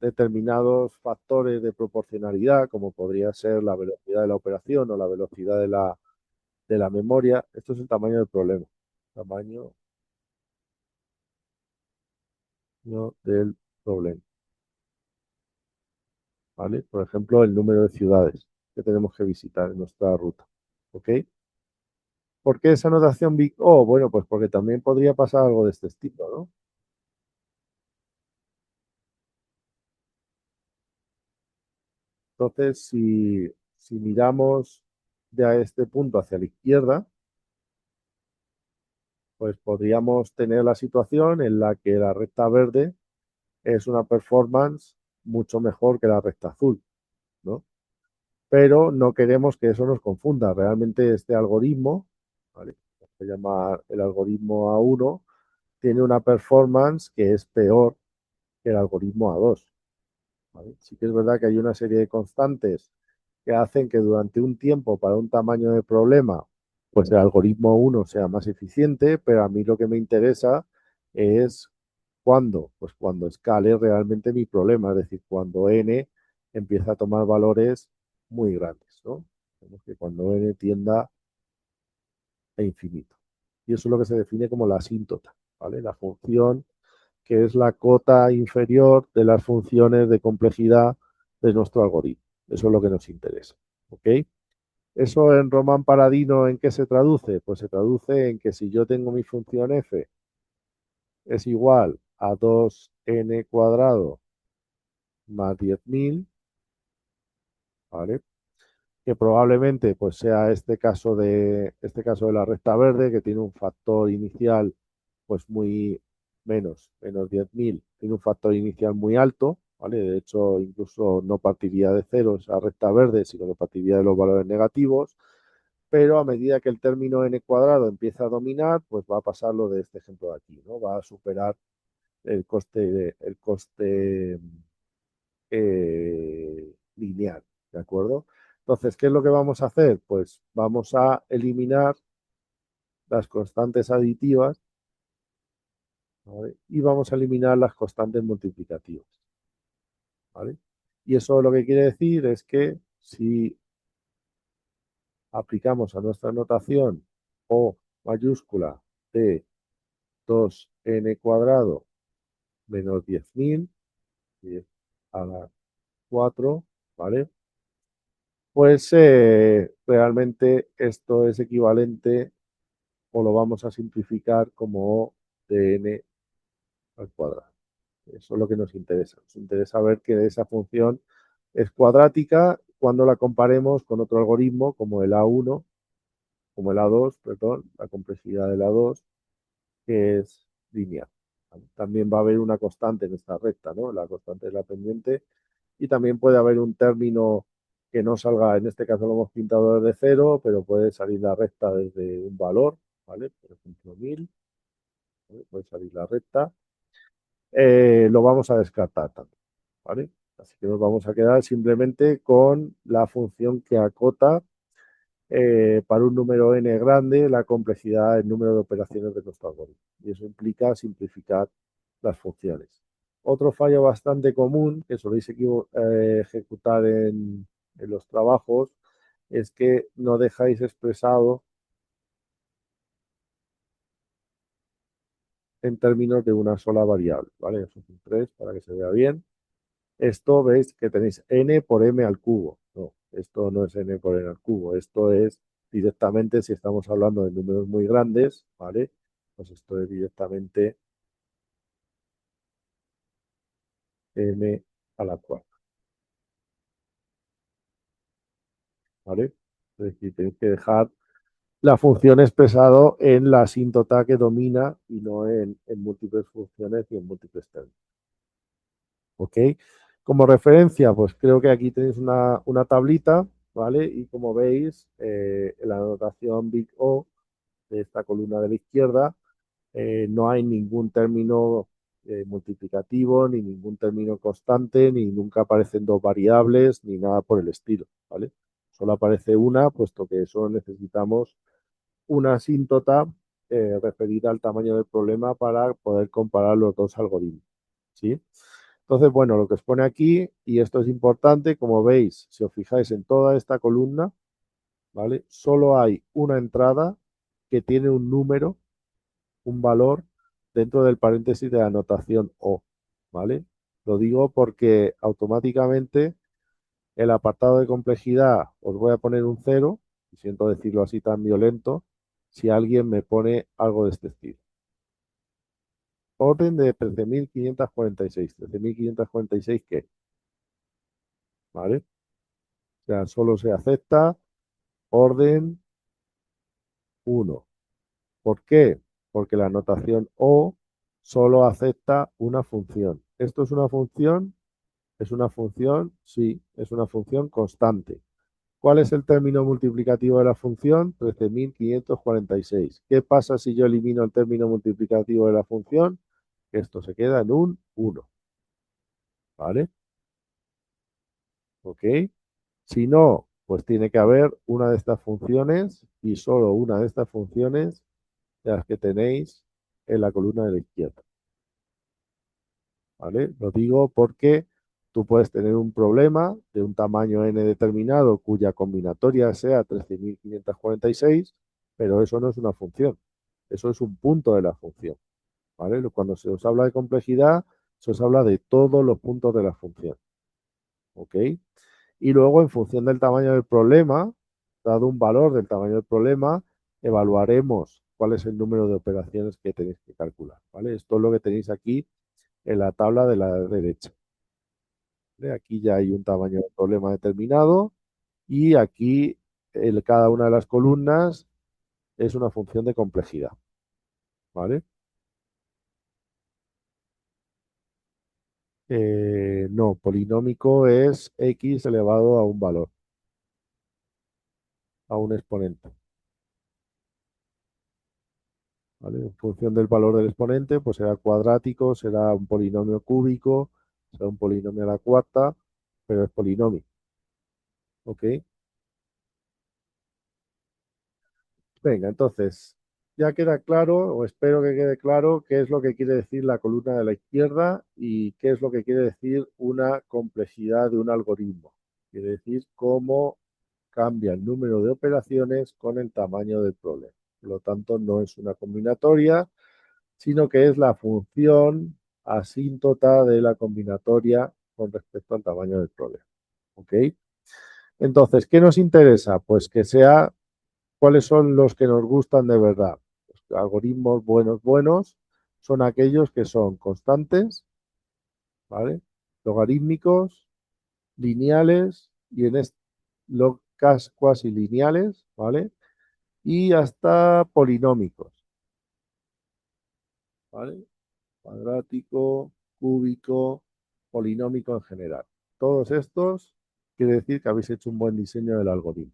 determinados factores de proporcionalidad, como podría ser la velocidad de la operación o la velocidad de la memoria, esto es el tamaño del problema, tamaño ¿no? del problema, ¿vale? Por ejemplo, el número de ciudades que tenemos que visitar en nuestra ruta, ¿ok? ¿Por qué esa notación Big O? Bueno, pues porque también podría pasar algo de este estilo, ¿no? Entonces, si miramos de este punto hacia la izquierda, pues podríamos tener la situación en la que la recta verde es una performance mucho mejor que la recta azul, ¿no? Pero no queremos que eso nos confunda. Realmente este algoritmo, ¿vale? Se llama el algoritmo A1, tiene una performance que es peor que el algoritmo A2, ¿vale? Sí que es verdad que hay una serie de constantes que hacen que durante un tiempo, para un tamaño de problema, pues el algoritmo 1 sea más eficiente, pero a mí lo que me interesa es cuándo, pues cuando escale realmente mi problema, es decir, cuando n empieza a tomar valores muy grandes, ¿no? Vemos que cuando n tienda a infinito. Y eso es lo que se define como la asíntota, ¿vale? La función que es la cota inferior de las funciones de complejidad de nuestro algoritmo. Eso es lo que nos interesa, ¿ok? Eso en Román Paladino, ¿en qué se traduce? Pues se traduce en que si yo tengo mi función f es igual a 2n cuadrado más 10.000, ¿vale? Que probablemente pues sea este caso de la recta verde, que tiene un factor inicial pues muy menos 10.000, tiene un factor inicial muy alto, ¿vale? De hecho, incluso no partiría de cero esa recta verde, sino que partiría de los valores negativos, pero a medida que el término n cuadrado empieza a dominar, pues va a pasar lo de este ejemplo de aquí, ¿no? Va a superar el coste lineal, ¿de acuerdo? Entonces, ¿qué es lo que vamos a hacer? Pues vamos a eliminar las constantes aditivas, ¿vale? Y vamos a eliminar las constantes multiplicativas, ¿vale? Y eso lo que quiere decir es que si aplicamos a nuestra notación O mayúscula de 2n cuadrado menos 10.000, 10 a la 4, ¿vale? Pues realmente esto es equivalente, o lo vamos a simplificar como O de n al cuadrado. Eso es lo que nos interesa. Nos interesa ver que esa función es cuadrática cuando la comparemos con otro algoritmo como el A1, como el A2, perdón, la complejidad del A2, que es lineal. También va a haber una constante en esta recta, ¿no? La constante es la pendiente. Y también puede haber un término que no salga, en este caso lo hemos pintado desde cero, pero puede salir la recta desde un valor, ¿vale? Por ejemplo, 1000, ¿vale? Puede salir la recta. Lo vamos a descartar también, ¿vale? Así que nos vamos a quedar simplemente con la función que acota para un número n grande la complejidad del número de operaciones de nuestro algoritmo. Y eso implica simplificar las funciones. Otro fallo bastante común que soléis ejecutar en los trabajos es que no dejáis expresado en términos de una sola variable, ¿vale? Eso es un 3 para que se vea bien. Esto veis que tenéis n por m al cubo. No, esto no es n por n al cubo. Esto es directamente, si estamos hablando de números muy grandes, ¿vale? Pues esto es directamente n a la 4, ¿vale? Es decir, tenéis que dejar la función expresado en la asíntota que domina y no en múltiples funciones y en múltiples términos. ¿Ok? Como referencia, pues creo que aquí tenéis una tablita, ¿vale? Y como veis, en la notación Big O de esta columna de la izquierda, no hay ningún término multiplicativo, ni ningún término constante, ni nunca aparecen dos variables, ni nada por el estilo, ¿vale? Solo aparece una, puesto que solo necesitamos una asíntota referida al tamaño del problema para poder comparar los dos algoritmos, ¿sí? Entonces, bueno, lo que os pone aquí, y esto es importante, como veis, si os fijáis en toda esta columna, ¿vale? Solo hay una entrada que tiene un número, un valor, dentro del paréntesis de la notación O, ¿vale? Lo digo porque automáticamente el apartado de complejidad os voy a poner un 0, y siento decirlo así tan violento, si alguien me pone algo de este estilo. Orden de 13.546. ¿13.546 qué? ¿Vale? sea, solo se acepta orden 1. ¿Por qué? Porque la notación O solo acepta una función. ¿Esto es una función? ¿Es una función? Sí, es una función constante. ¿Cuál es el término multiplicativo de la función? 13.546. ¿Qué pasa si yo elimino el término multiplicativo de la función? Que esto se queda en un 1. ¿Vale? ¿Ok? Si no, pues tiene que haber una de estas funciones y solo una de estas funciones de las que tenéis en la columna de la izquierda. ¿Vale? Lo digo porque tú puedes tener un problema de un tamaño n determinado cuya combinatoria sea 13.546, pero eso no es una función. Eso es un punto de la función. ¿Vale? Cuando se os habla de complejidad, se os habla de todos los puntos de la función. ¿Ok? Y luego, en función del tamaño del problema, dado un valor del tamaño del problema, evaluaremos cuál es el número de operaciones que tenéis que calcular. ¿Vale? Esto es lo que tenéis aquí en la tabla de la derecha. ¿Vale? Aquí ya hay un tamaño de problema determinado y aquí cada una de las columnas es una función de complejidad. ¿Vale? No, polinómico es x elevado a un valor, a un exponente. ¿Vale? En función del valor del exponente, pues será cuadrático, será un polinomio cúbico, será un polinomio a la cuarta, pero es polinomio. ¿Ok? Venga, entonces, ya queda claro, o espero que quede claro, qué es lo que quiere decir la columna de la izquierda y qué es lo que quiere decir una complejidad de un algoritmo. Quiere decir cómo cambia el número de operaciones con el tamaño del problema. Por lo tanto, no es una combinatoria, sino que es la función asíntota de la combinatoria con respecto al tamaño del problema. ¿Ok? Entonces, ¿qué nos interesa? Pues que sea, ¿cuáles son los que nos gustan de verdad? Los algoritmos buenos son aquellos que son constantes, ¿vale? Logarítmicos, lineales y en este, cuasi lineales, ¿vale? Y hasta polinómicos, ¿vale? Cuadrático, cúbico, polinómico en general. Todos estos quiere decir que habéis hecho un buen diseño del algoritmo.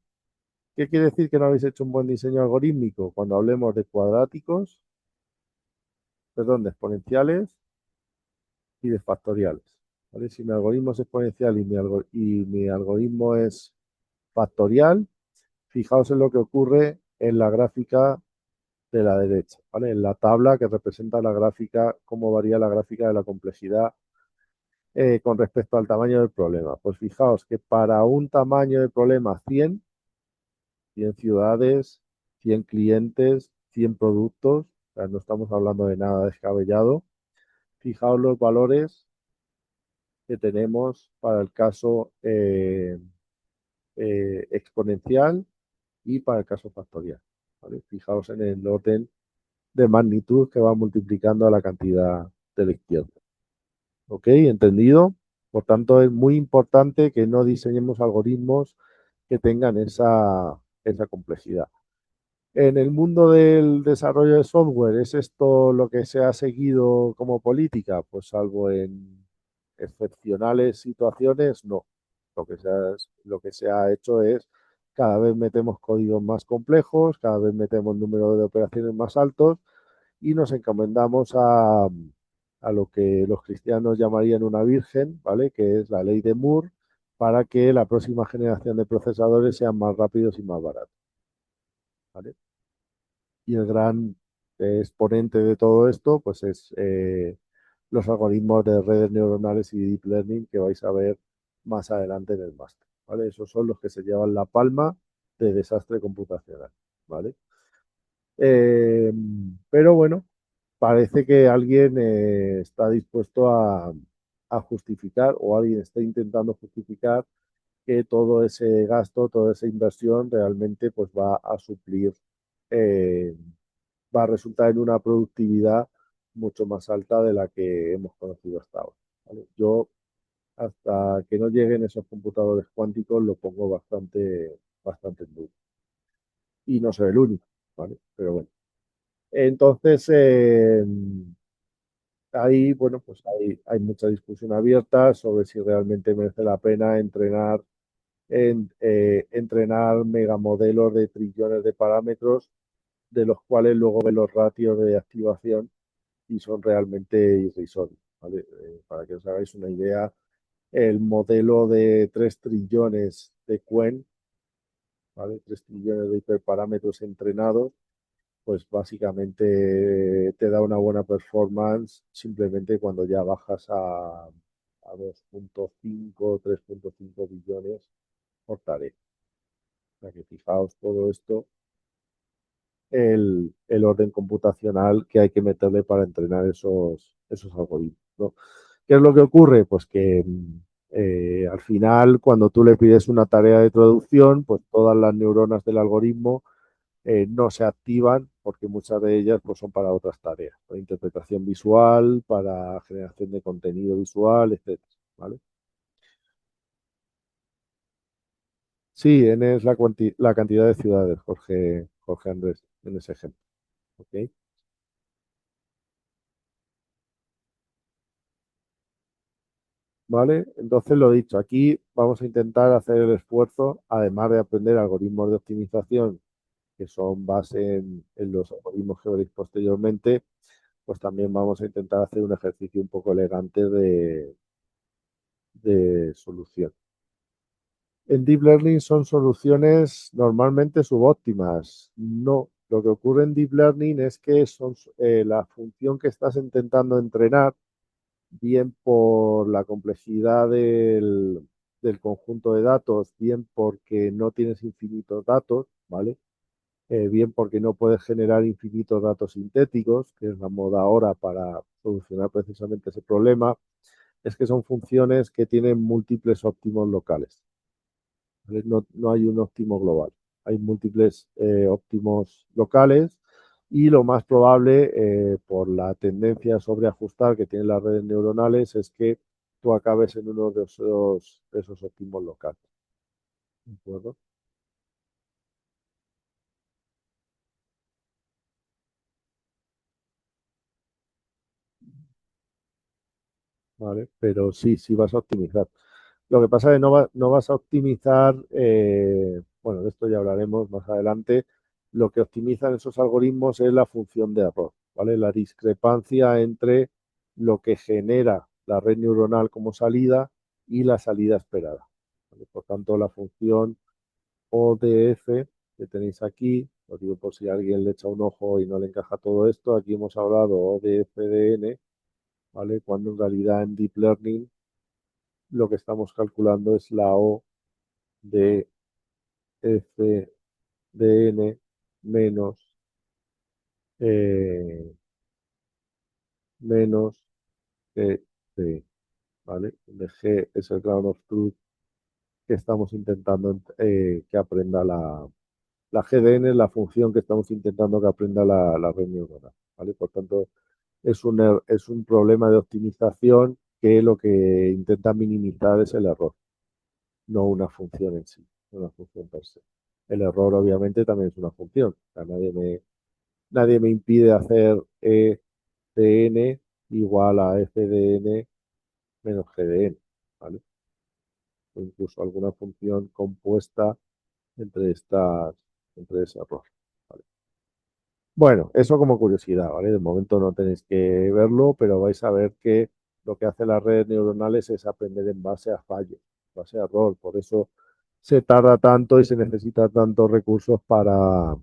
¿Qué quiere decir que no habéis hecho un buen diseño algorítmico? Cuando hablemos de cuadráticos, perdón, de exponenciales y de factoriales. ¿Vale? Si mi algoritmo es exponencial y mi algoritmo es factorial, fijaos en lo que ocurre en la gráfica de la derecha, ¿vale? En la tabla que representa la gráfica, cómo varía la gráfica de la complejidad con respecto al tamaño del problema. Pues fijaos que para un tamaño de problema 100 ciudades, 100 clientes, 100 productos, o sea, no estamos hablando de nada descabellado. Fijaos los valores que tenemos para el caso exponencial y para el caso factorial. ¿Vale? Fijaos en el orden de magnitud que va multiplicando a la cantidad de la izquierda. ¿Ok? ¿Entendido? Por tanto, es muy importante que no diseñemos algoritmos que tengan esa complejidad. En el mundo del desarrollo de software, ¿es esto lo que se ha seguido como política? Pues salvo en excepcionales situaciones, no. Lo que se ha hecho es cada vez metemos códigos más complejos, cada vez metemos número de operaciones más altos y nos encomendamos a lo que los cristianos llamarían una virgen, ¿vale? Que es la ley de Moore, para que la próxima generación de procesadores sean más rápidos y más baratos, ¿vale? Y el gran exponente de todo esto, pues es los algoritmos de redes neuronales y deep learning que vais a ver más adelante en el máster, ¿vale? Esos son los que se llevan la palma de desastre computacional, ¿vale? Eh, pero bueno, parece que alguien está dispuesto a justificar o alguien está intentando justificar que todo ese gasto, toda esa inversión realmente pues va a suplir, eh, va a resultar en una productividad mucho más alta de la que hemos conocido hasta ahora. ¿Vale? Yo hasta que no lleguen esos computadores cuánticos, lo pongo bastante en duda. Y no soy el único, ¿vale? Pero bueno. Entonces, ahí, bueno, pues hay mucha discusión abierta sobre si realmente merece la pena entrenar megamodelos de trillones de parámetros, de los cuales luego ven los ratios de activación y son realmente irrisorios, ¿vale? Para que os hagáis una idea, el modelo de 3 trillones de Quen, ¿vale? 3 trillones de hiperparámetros entrenados, pues básicamente te da una buena performance simplemente cuando ya bajas a 2.5, 3.5 billones por tarea. O sea que fijaos todo esto, el orden computacional que hay que meterle para entrenar esos algoritmos, ¿no? ¿Qué es lo que ocurre? Pues que al final, cuando tú le pides una tarea de traducción, pues todas las neuronas del algoritmo no se activan porque muchas de ellas pues, son para otras tareas, para interpretación visual, para generación de contenido visual, etcétera, ¿vale? Sí, N es la cantidad de ciudades, Jorge Andrés, en ese ejemplo. ¿Ok? ¿Vale? Entonces, lo dicho, aquí vamos a intentar hacer el esfuerzo, además de aprender algoritmos de optimización que son base en los algoritmos que veréis posteriormente, pues también vamos a intentar hacer un ejercicio un poco elegante de solución. En Deep Learning son soluciones normalmente subóptimas. No, lo que ocurre en Deep Learning es que son la función que estás intentando entrenar, bien por la complejidad del conjunto de datos, bien porque no tienes infinitos datos, ¿vale? Bien porque no puedes generar infinitos datos sintéticos, que es la moda ahora para solucionar precisamente ese problema, es que son funciones que tienen múltiples óptimos locales. ¿Vale? No hay un óptimo global, hay múltiples óptimos locales y lo más probable, por la tendencia a sobreajustar que tienen las redes neuronales, es que tú acabes en uno de esos óptimos locales. ¿De acuerdo? ¿Vale? Pero sí vas a optimizar. Lo que pasa es que no vas a optimizar, bueno, de esto ya hablaremos más adelante. Lo que optimizan esos algoritmos es la función de error, ¿vale? La discrepancia entre lo que genera la red neuronal como salida y la salida esperada, ¿vale? Por tanto, la función ODF que tenéis aquí, os digo por si alguien le echa un ojo y no le encaja todo esto, aquí hemos hablado ODFDN, ¿vale? Cuando en realidad en Deep Learning lo que estamos calculando es la O de FDN menos, eh, menos GD, ¿vale? Donde G es el ground of truth que estamos intentando que aprenda la GDN, es la función que estamos intentando que aprenda la red neuronal, ¿vale? Por tanto, es un problema de optimización que lo que intenta minimizar es el error, no una función en sí, no una función per se. El error obviamente también es una función. O sea, nadie me impide hacer EDN igual a FDN menos GDN, ¿vale? O incluso alguna función compuesta entre ese error, ¿vale? Bueno, eso como curiosidad, ¿vale? De momento no tenéis que verlo, pero vais a ver que lo que hace las redes neuronales es aprender en base a fallos, en base a error. Por eso se tarda tanto y se necesita tantos recursos para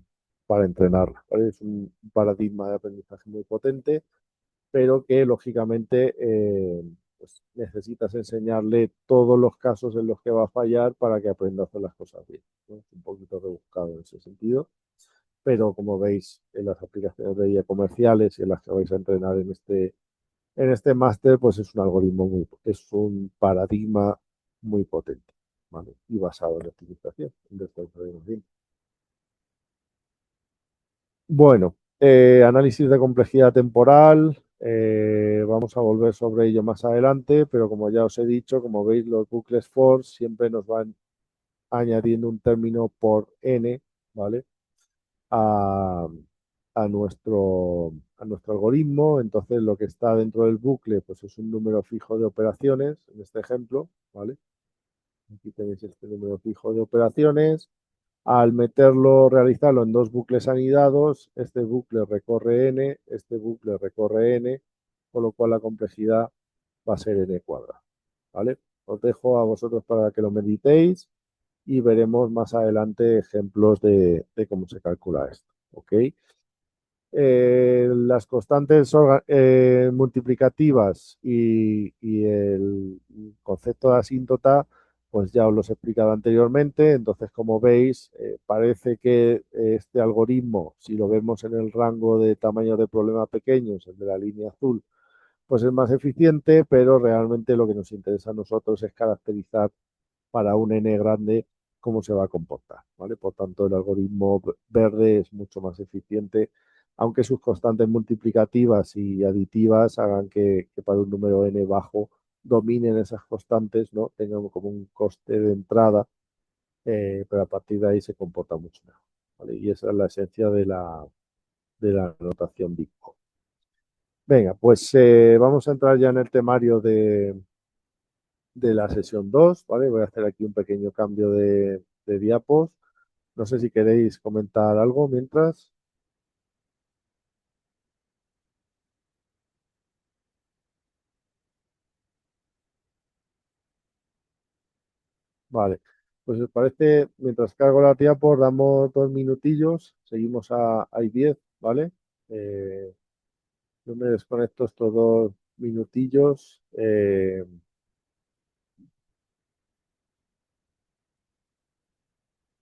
entrenarla, ¿vale? Es un paradigma de aprendizaje muy potente, pero que lógicamente pues necesitas enseñarle todos los casos en los que va a fallar para que aprenda a hacer las cosas bien, ¿no? Es un poquito rebuscado en ese sentido, pero como veis en las aplicaciones de IA comerciales y en las que vais a entrenar en este máster, pues es un es un paradigma muy potente, ¿vale? Y basado en optimización, en reinforcement learning. Bueno, análisis de complejidad temporal. Vamos a volver sobre ello más adelante, pero como ya os he dicho, como veis, los bucles for siempre nos van añadiendo un término por n, ¿vale? A, a nuestro algoritmo. Entonces, lo que está dentro del bucle, pues es un número fijo de operaciones, en este ejemplo, ¿vale? Aquí tenéis este número fijo de operaciones. Al realizarlo en dos bucles anidados, este bucle recorre n, este bucle recorre n, con lo cual la complejidad va a ser n cuadrado, ¿vale? Os dejo a vosotros para que lo meditéis y veremos más adelante ejemplos de cómo se calcula esto, ¿ok? Las constantes multiplicativas y el concepto de asíntota, pues ya os los he explicado anteriormente. Entonces, como veis, parece que este algoritmo, si lo vemos en el rango de tamaño de problema pequeños, el de la línea azul, pues es más eficiente, pero realmente lo que nos interesa a nosotros es caracterizar para un n grande cómo se va a comportar, ¿vale? Por tanto, el algoritmo verde es mucho más eficiente, aunque sus constantes multiplicativas y aditivas hagan que para un número n bajo dominen esas constantes, ¿no? Tengan como un coste de entrada, pero a partir de ahí se comporta mucho mejor, ¿vale? Y esa es la esencia de la notación Big O. Venga, pues vamos a entrar ya en el temario de la sesión 2, ¿vale? Voy a hacer aquí un pequeño cambio de diapos. No sé si queréis comentar algo mientras. Vale, pues si os parece, mientras cargo la diapos, damos 2 minutillos, seguimos a 10, ¿vale? Yo me desconecto estos 2 minutillos.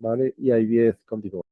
¿Vale? Y hay 10 continúa.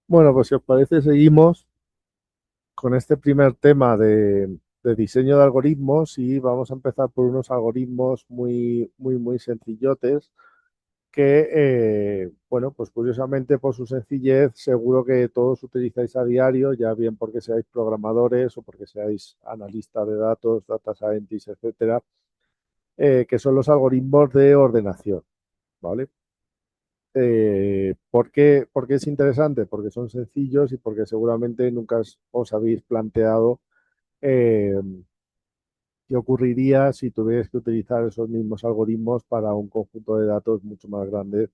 Bueno, pues si os parece, seguimos con este primer tema de diseño de algoritmos y vamos a empezar por unos algoritmos muy sencillotes que, bueno, pues curiosamente por su sencillez, seguro que todos utilizáis a diario, ya bien porque seáis programadores o porque seáis analistas de datos, data scientists, etcétera, que son los algoritmos de ordenación, ¿vale? ¿Por qué es interesante? Porque son sencillos y porque seguramente nunca os habéis planteado eh, qué ocurriría si tuvierais que utilizar esos mismos algoritmos para un conjunto de datos mucho más grandes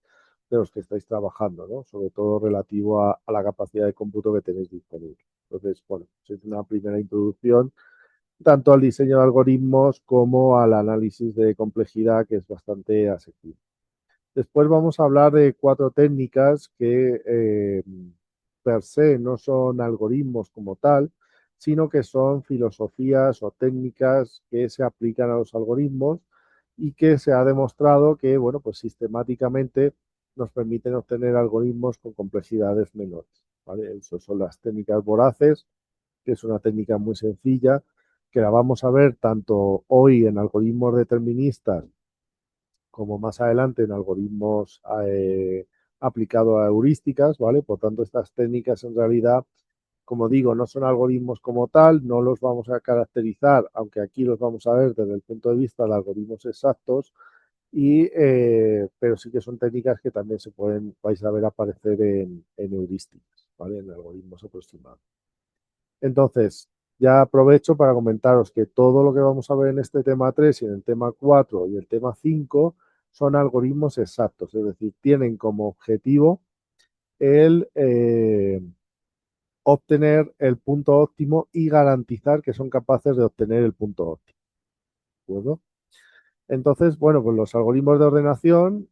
de los que estáis trabajando, ¿no? Sobre todo relativo a la capacidad de cómputo que tenéis disponible. Entonces, bueno, es una primera introducción tanto al diseño de algoritmos como al análisis de complejidad, que es bastante asequible. Después vamos a hablar de 4 técnicas que per se no son algoritmos como tal, sino que son filosofías o técnicas que se aplican a los algoritmos y que se ha demostrado que, bueno, pues sistemáticamente nos permiten obtener algoritmos con complejidades menores, ¿vale? Esas son las técnicas voraces, que es una técnica muy sencilla, que la vamos a ver tanto hoy en algoritmos deterministas como más adelante en algoritmos aplicados a heurísticas, ¿vale? Por tanto, estas técnicas en realidad, como digo, no son algoritmos como tal, no los vamos a caracterizar, aunque aquí los vamos a ver desde el punto de vista de algoritmos exactos, pero sí que son técnicas que también vais a ver aparecer en heurísticas, ¿vale? En algoritmos aproximados. Entonces, ya aprovecho para comentaros que todo lo que vamos a ver en este tema 3 y en el tema 4 y el tema 5 son algoritmos exactos, es decir, tienen como objetivo el obtener el punto óptimo y garantizar que son capaces de obtener el punto óptimo. ¿De acuerdo? Entonces, bueno, pues los algoritmos de ordenación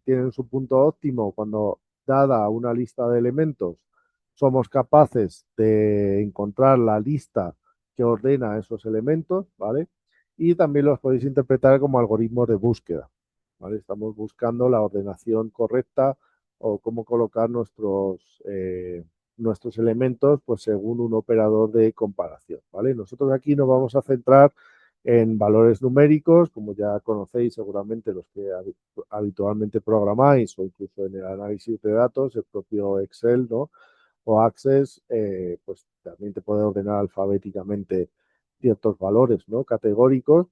tienen su punto óptimo cuando, dada una lista de elementos, somos capaces de encontrar la lista que ordena esos elementos, ¿vale? Y también los podéis interpretar como algoritmos de búsqueda, ¿vale? Estamos buscando la ordenación correcta o cómo colocar nuestros elementos, pues según un operador de comparación, ¿vale? Nosotros aquí nos vamos a centrar en valores numéricos, como ya conocéis seguramente los que habitualmente programáis o incluso en el análisis de datos, el propio Excel, ¿no? O Access, pues también te puede ordenar alfabéticamente ciertos valores, ¿no? Categóricos.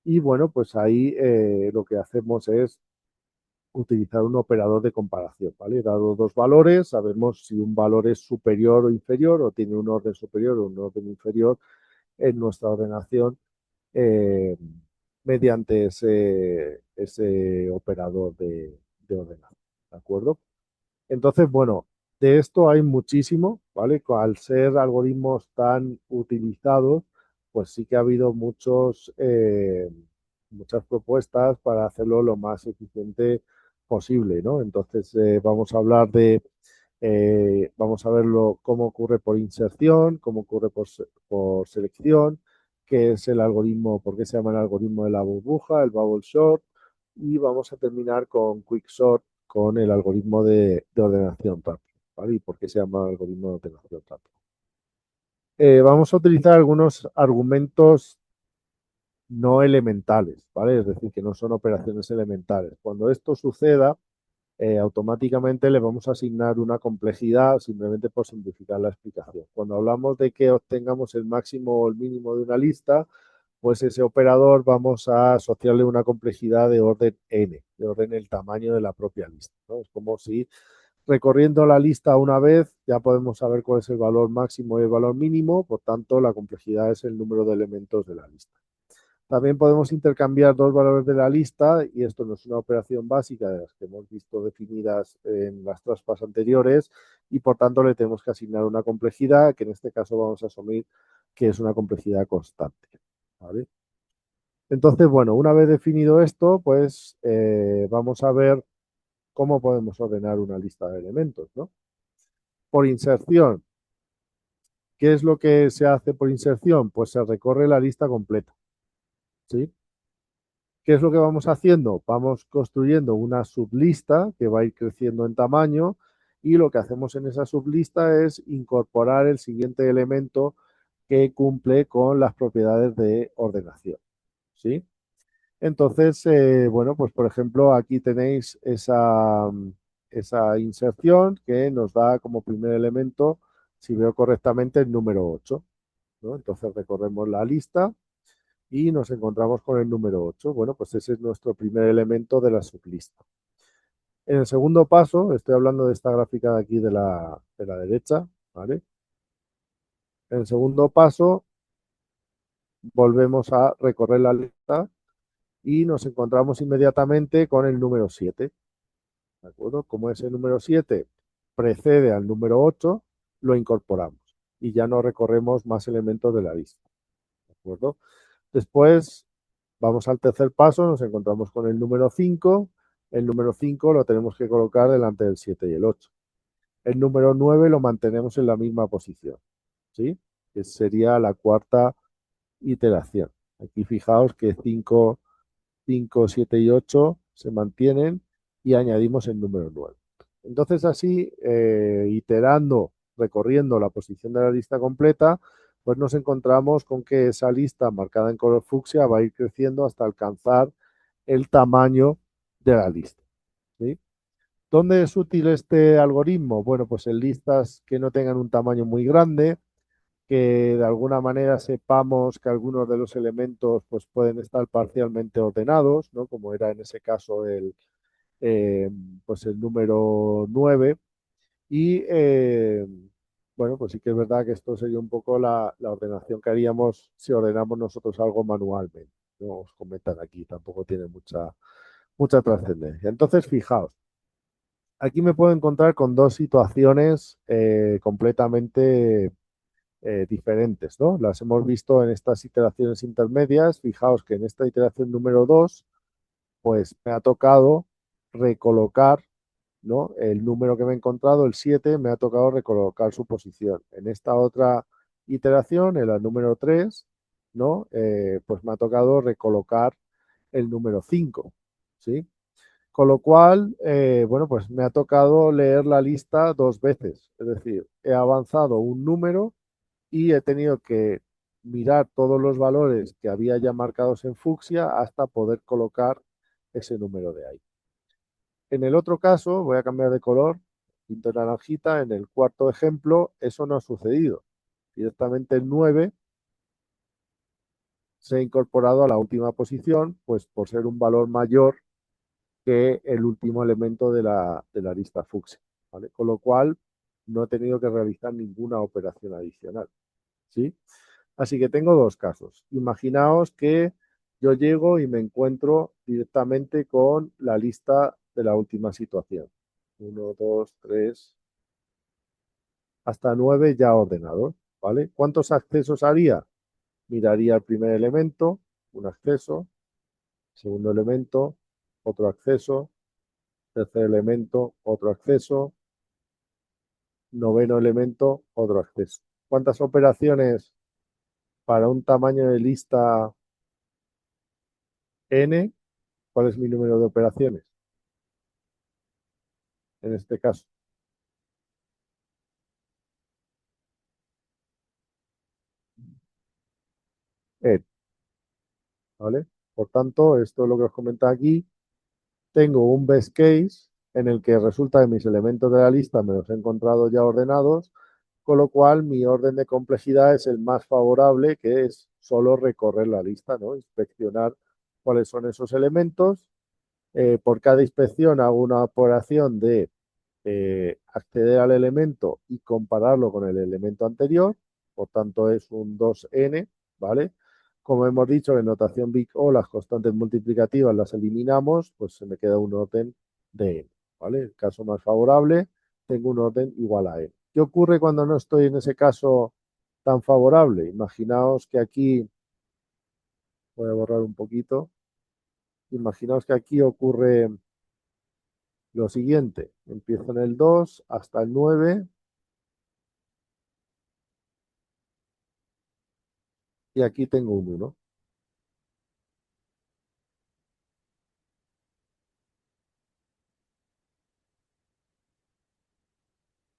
Y bueno, pues ahí lo que hacemos es utilizar un operador de comparación, ¿vale? Dado dos valores, sabemos si un valor es superior o inferior o tiene un orden superior o un orden inferior en nuestra ordenación eh, mediante ese operador de ordenación, ¿de acuerdo? Entonces, bueno, de esto hay muchísimo, ¿vale? Al ser algoritmos tan utilizados, pues sí que ha habido muchas propuestas para hacerlo lo más eficiente posible, ¿no? Entonces, vamos a verlo cómo ocurre por inserción, cómo ocurre por selección, qué es el algoritmo, por qué se llama el algoritmo de la burbuja, el bubble sort, y vamos a terminar con quicksort, con el algoritmo de ordenación rápida, ¿vale? ¿Y por qué se llama algoritmo de ordenación rápida? Vamos a utilizar algunos argumentos no elementales, ¿vale? Es decir, que no son operaciones elementales. Cuando esto suceda, automáticamente le vamos a asignar una complejidad simplemente por simplificar la explicación. Cuando hablamos de que obtengamos el máximo o el mínimo de una lista, pues ese operador vamos a asociarle una complejidad de orden n, de orden el tamaño de la propia lista, ¿no? Es como si recorriendo la lista una vez ya podemos saber cuál es el valor máximo y el valor mínimo, por tanto la complejidad es el número de elementos de la lista. También podemos intercambiar dos valores de la lista y esto no es una operación básica de las que hemos visto definidas en las traspas anteriores y por tanto le tenemos que asignar una complejidad que en este caso vamos a asumir que es una complejidad constante, ¿vale? Entonces, bueno, una vez definido esto, pues vamos a ver cómo podemos ordenar una lista de elementos, ¿no? Por inserción. ¿Qué es lo que se hace por inserción? Pues se recorre la lista completa, ¿sí? ¿Qué es lo que vamos haciendo? Vamos construyendo una sublista que va a ir creciendo en tamaño y lo que hacemos en esa sublista es incorporar el siguiente elemento que cumple con las propiedades de ordenación, ¿sí? Entonces, bueno, pues por ejemplo, aquí tenéis esa inserción que nos da como primer elemento, si veo correctamente, el número 8, ¿no? Entonces recorremos la lista y nos encontramos con el número 8. Bueno, pues ese es nuestro primer elemento de la sublista. En el segundo paso, estoy hablando de esta gráfica de aquí de la derecha, ¿vale? En el segundo paso, volvemos a recorrer la lista y nos encontramos inmediatamente con el número 7. ¿De acuerdo? Como ese número 7 precede al número 8, lo incorporamos y ya no recorremos más elementos de la lista. ¿De acuerdo? Después vamos al tercer paso, nos encontramos con el número 5. El número 5 lo tenemos que colocar delante del 7 y el 8. El número 9 lo mantenemos en la misma posición, ¿sí? Que sería la cuarta iteración. Aquí fijaos que 5, 5, 7 y 8 se mantienen y añadimos el número 9. Entonces así, iterando, recorriendo la posición de la lista completa, pues nos encontramos con que esa lista marcada en color fucsia va a ir creciendo hasta alcanzar el tamaño de la lista, ¿sí? ¿Dónde es útil este algoritmo? Bueno, pues en listas que no tengan un tamaño muy grande, que de alguna manera sepamos que algunos de los elementos pues, pueden estar parcialmente ordenados, ¿no? Como era en ese caso eh, pues el número 9. Y bueno, pues sí que es verdad que esto sería un poco la ordenación que haríamos si ordenamos nosotros algo manualmente. No os comentan aquí, tampoco tiene mucha trascendencia. Entonces, fijaos, aquí me puedo encontrar con dos situaciones completamente diferentes, ¿no? Las hemos visto en estas iteraciones intermedias. Fijaos que en esta iteración número 2, pues me ha tocado recolocar, ¿no? El número que me he encontrado, el 7, me ha tocado recolocar su posición. En esta otra iteración, en la número 3, ¿no? Pues me ha tocado recolocar el número 5, ¿sí? Con lo cual, bueno, pues me ha tocado leer la lista dos veces. Es decir, he avanzado un número y he tenido que mirar todos los valores que había ya marcados en fucsia hasta poder colocar ese número de ahí. En el otro caso, voy a cambiar de color, pinto naranjita, en el cuarto ejemplo, eso no ha sucedido. Directamente el 9 se ha incorporado a la última posición, pues por ser un valor mayor que el último elemento de la lista fucsia, ¿vale? Con lo cual, no he tenido que realizar ninguna operación adicional, ¿sí? Así que tengo dos casos. Imaginaos que yo llego y me encuentro directamente con la lista de la última situación. 1, 2, 3, hasta 9 ya ordenados, ¿vale? ¿Cuántos accesos haría? Miraría el primer elemento, un acceso, segundo elemento, otro acceso, tercer elemento, otro acceso, noveno elemento, otro acceso. ¿Cuántas operaciones para un tamaño de lista n? ¿Cuál es mi número de operaciones en este caso? N, ¿vale? Por tanto, esto es lo que os comenta aquí. Tengo un best case en el que resulta que mis elementos de la lista me los he encontrado ya ordenados, con lo cual mi orden de complejidad es el más favorable, que es solo recorrer la lista, ¿no? Inspeccionar cuáles son esos elementos. Por cada inspección hago una operación de acceder al elemento y compararlo con el elemento anterior, por tanto es un 2n, ¿vale? Como hemos dicho, en notación Big O las constantes multiplicativas las eliminamos, pues se me queda un orden de n, ¿vale? El caso más favorable, tengo un orden igual a n. ¿Qué ocurre cuando no estoy en ese caso tan favorable? Imaginaos que aquí, voy a borrar un poquito, imaginaos que aquí ocurre lo siguiente, empiezo en el 2 hasta el 9 y aquí tengo un 1,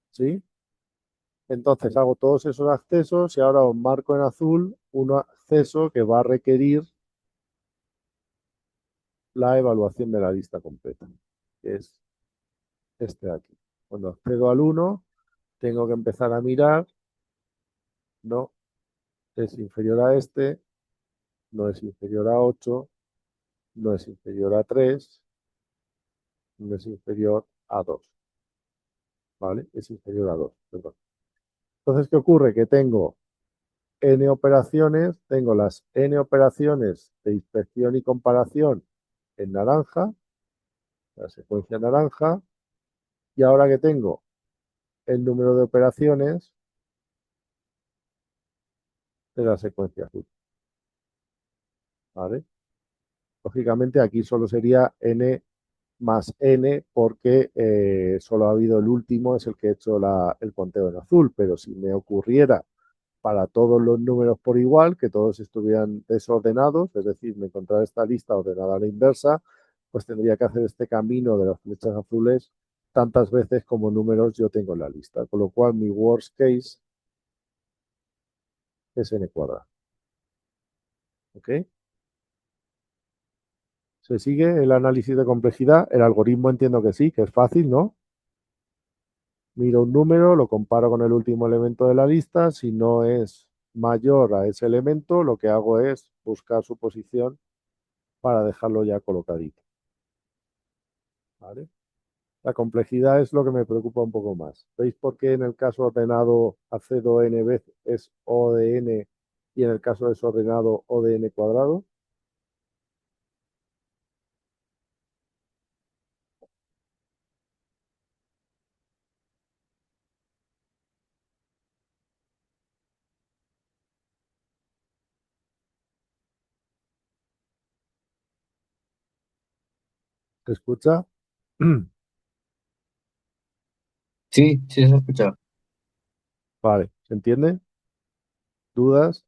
¿sí? Entonces hago todos esos accesos y ahora os marco en azul un acceso que va a requerir la evaluación de la lista completa, que es este de aquí. Cuando accedo al 1, tengo que empezar a mirar, no, es inferior a este, no es inferior a 8, no es inferior a 3, no es inferior a 2, ¿vale? Es inferior a 2, perdón. Entonces, ¿qué ocurre? Que tengo n operaciones, tengo las n operaciones de inspección y comparación en naranja, la secuencia naranja, y ahora que tengo el número de operaciones de la secuencia azul, ¿vale? Lógicamente aquí solo sería n más n porque solo ha habido el último, es el que he hecho el conteo en azul, pero si me ocurriera para todos los números por igual, que todos estuvieran desordenados, es decir, me encontrara esta lista ordenada a la inversa, pues tendría que hacer este camino de las flechas azules tantas veces como números yo tengo en la lista, con lo cual mi worst case es n cuadrado. ¿Ok? ¿Se sigue el análisis de complejidad? El algoritmo entiendo que sí, que es fácil, ¿no? Miro un número, lo comparo con el último elemento de la lista. Si no es mayor a ese elemento, lo que hago es buscar su posición para dejarlo ya colocadito. ¿Vale? La complejidad es lo que me preocupa un poco más. ¿Veis por qué en el caso ordenado accedo n veces es O de n y en el caso desordenado O de n cuadrado? ¿Se escucha? Sí, sí se escucha. Vale, ¿se entiende? ¿Dudas?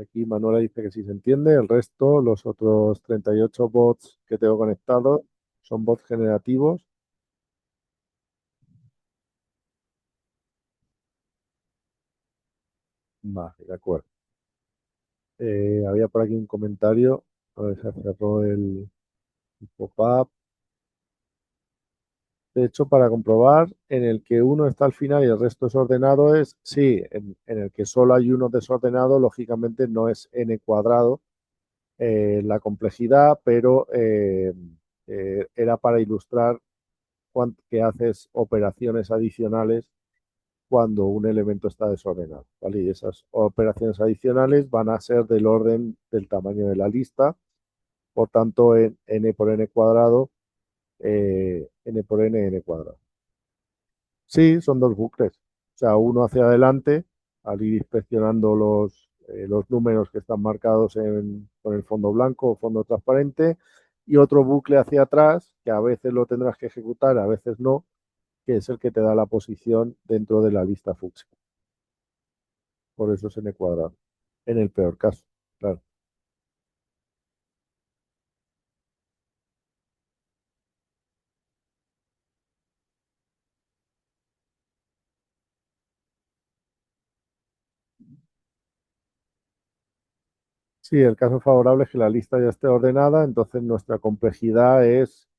Aquí Manuela dice que sí se entiende. El resto, los otros 38 bots que tengo conectados, son bots generativos. Vale, de acuerdo. Había por aquí un comentario. A ver, se cerró el pop-up. De hecho, para comprobar en el que uno está al final y el resto es ordenado, es sí, en el que solo hay uno desordenado, lógicamente no es n cuadrado la complejidad, pero era para ilustrar que haces operaciones adicionales cuando un elemento está desordenado, ¿vale? Y esas operaciones adicionales van a ser del orden del tamaño de la lista, por tanto, en n por n cuadrado, n por n, n cuadrado. Sí, son dos bucles. O sea, uno hacia adelante, al ir inspeccionando los números que están marcados con el fondo blanco o fondo transparente, y otro bucle hacia atrás, que a veces lo tendrás que ejecutar, a veces no, que es el que te da la posición dentro de la lista fucsia. Por eso es n cuadrado, en el peor caso, claro. Sí, el caso favorable es que la lista ya esté ordenada, entonces nuestra complejidad es,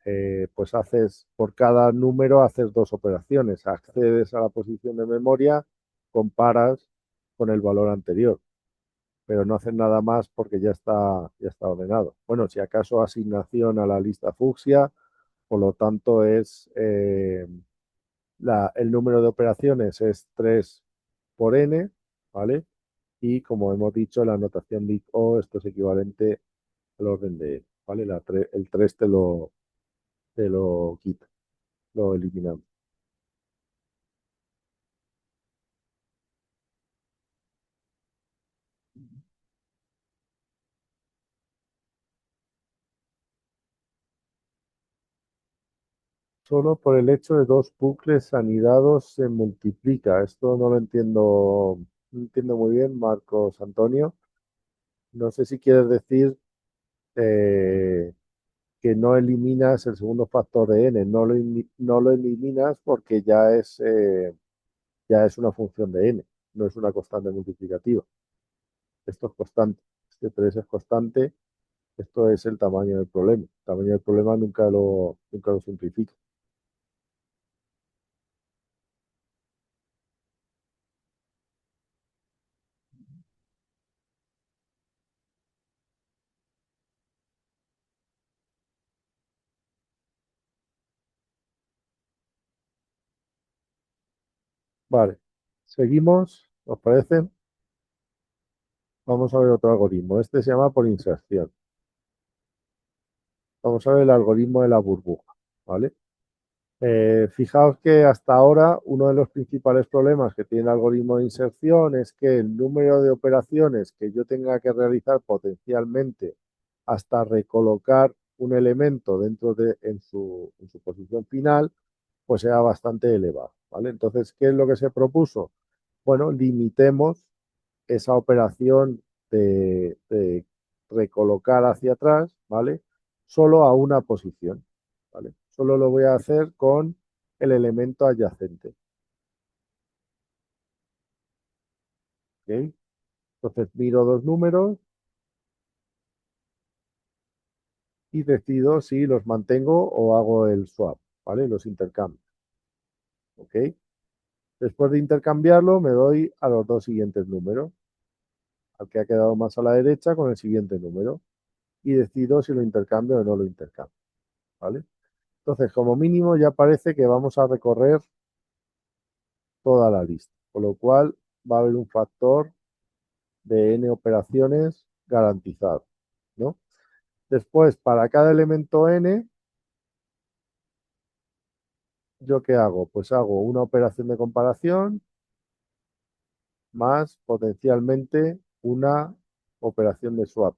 pues haces, por cada número haces dos operaciones, accedes a la posición de memoria, comparas con el valor anterior, pero no haces nada más porque ya está ordenado. Bueno, si acaso asignación a la lista fucsia, por lo tanto es, el número de operaciones es 3 por n, ¿vale? Y como hemos dicho, la notación big O, esto es equivalente al orden de n, ¿vale? El 3 te lo quita, lo eliminamos. Solo por el hecho de dos bucles anidados se multiplica. Esto no lo entiendo, no entiendo muy bien, Marcos Antonio. No sé si quieres decir eh, que no eliminas el segundo factor de n, no lo eliminas porque ya es una función de n, no es una constante multiplicativa. Esto es constante, este 3 es constante, esto es el tamaño del problema. El tamaño del problema nunca lo simplifica. Vale, seguimos, ¿os parece? Vamos a ver otro algoritmo. Este se llama por inserción. Vamos a ver el algoritmo de la burbuja, ¿vale? Fijaos que hasta ahora uno de los principales problemas que tiene el algoritmo de inserción es que el número de operaciones que yo tenga que realizar potencialmente hasta recolocar un elemento en su posición final, pues sea bastante elevado, ¿vale? Entonces, ¿qué es lo que se propuso? Bueno, limitemos esa operación de recolocar hacia atrás, ¿vale? Solo a una posición, ¿vale? Solo lo voy a hacer con el elemento adyacente, ¿ok? Entonces miro dos números y decido si los mantengo o hago el swap, ¿vale? Los intercambio, ¿ok? Después de intercambiarlo, me doy a los dos siguientes números, al que ha quedado más a la derecha con el siguiente número, y decido si lo intercambio o no lo intercambio, ¿vale? Entonces, como mínimo, ya parece que vamos a recorrer toda la lista, con lo cual va a haber un factor de n operaciones garantizado, ¿no? Después, para cada elemento n, ¿yo qué hago? Pues hago una operación de comparación más potencialmente una operación de swap,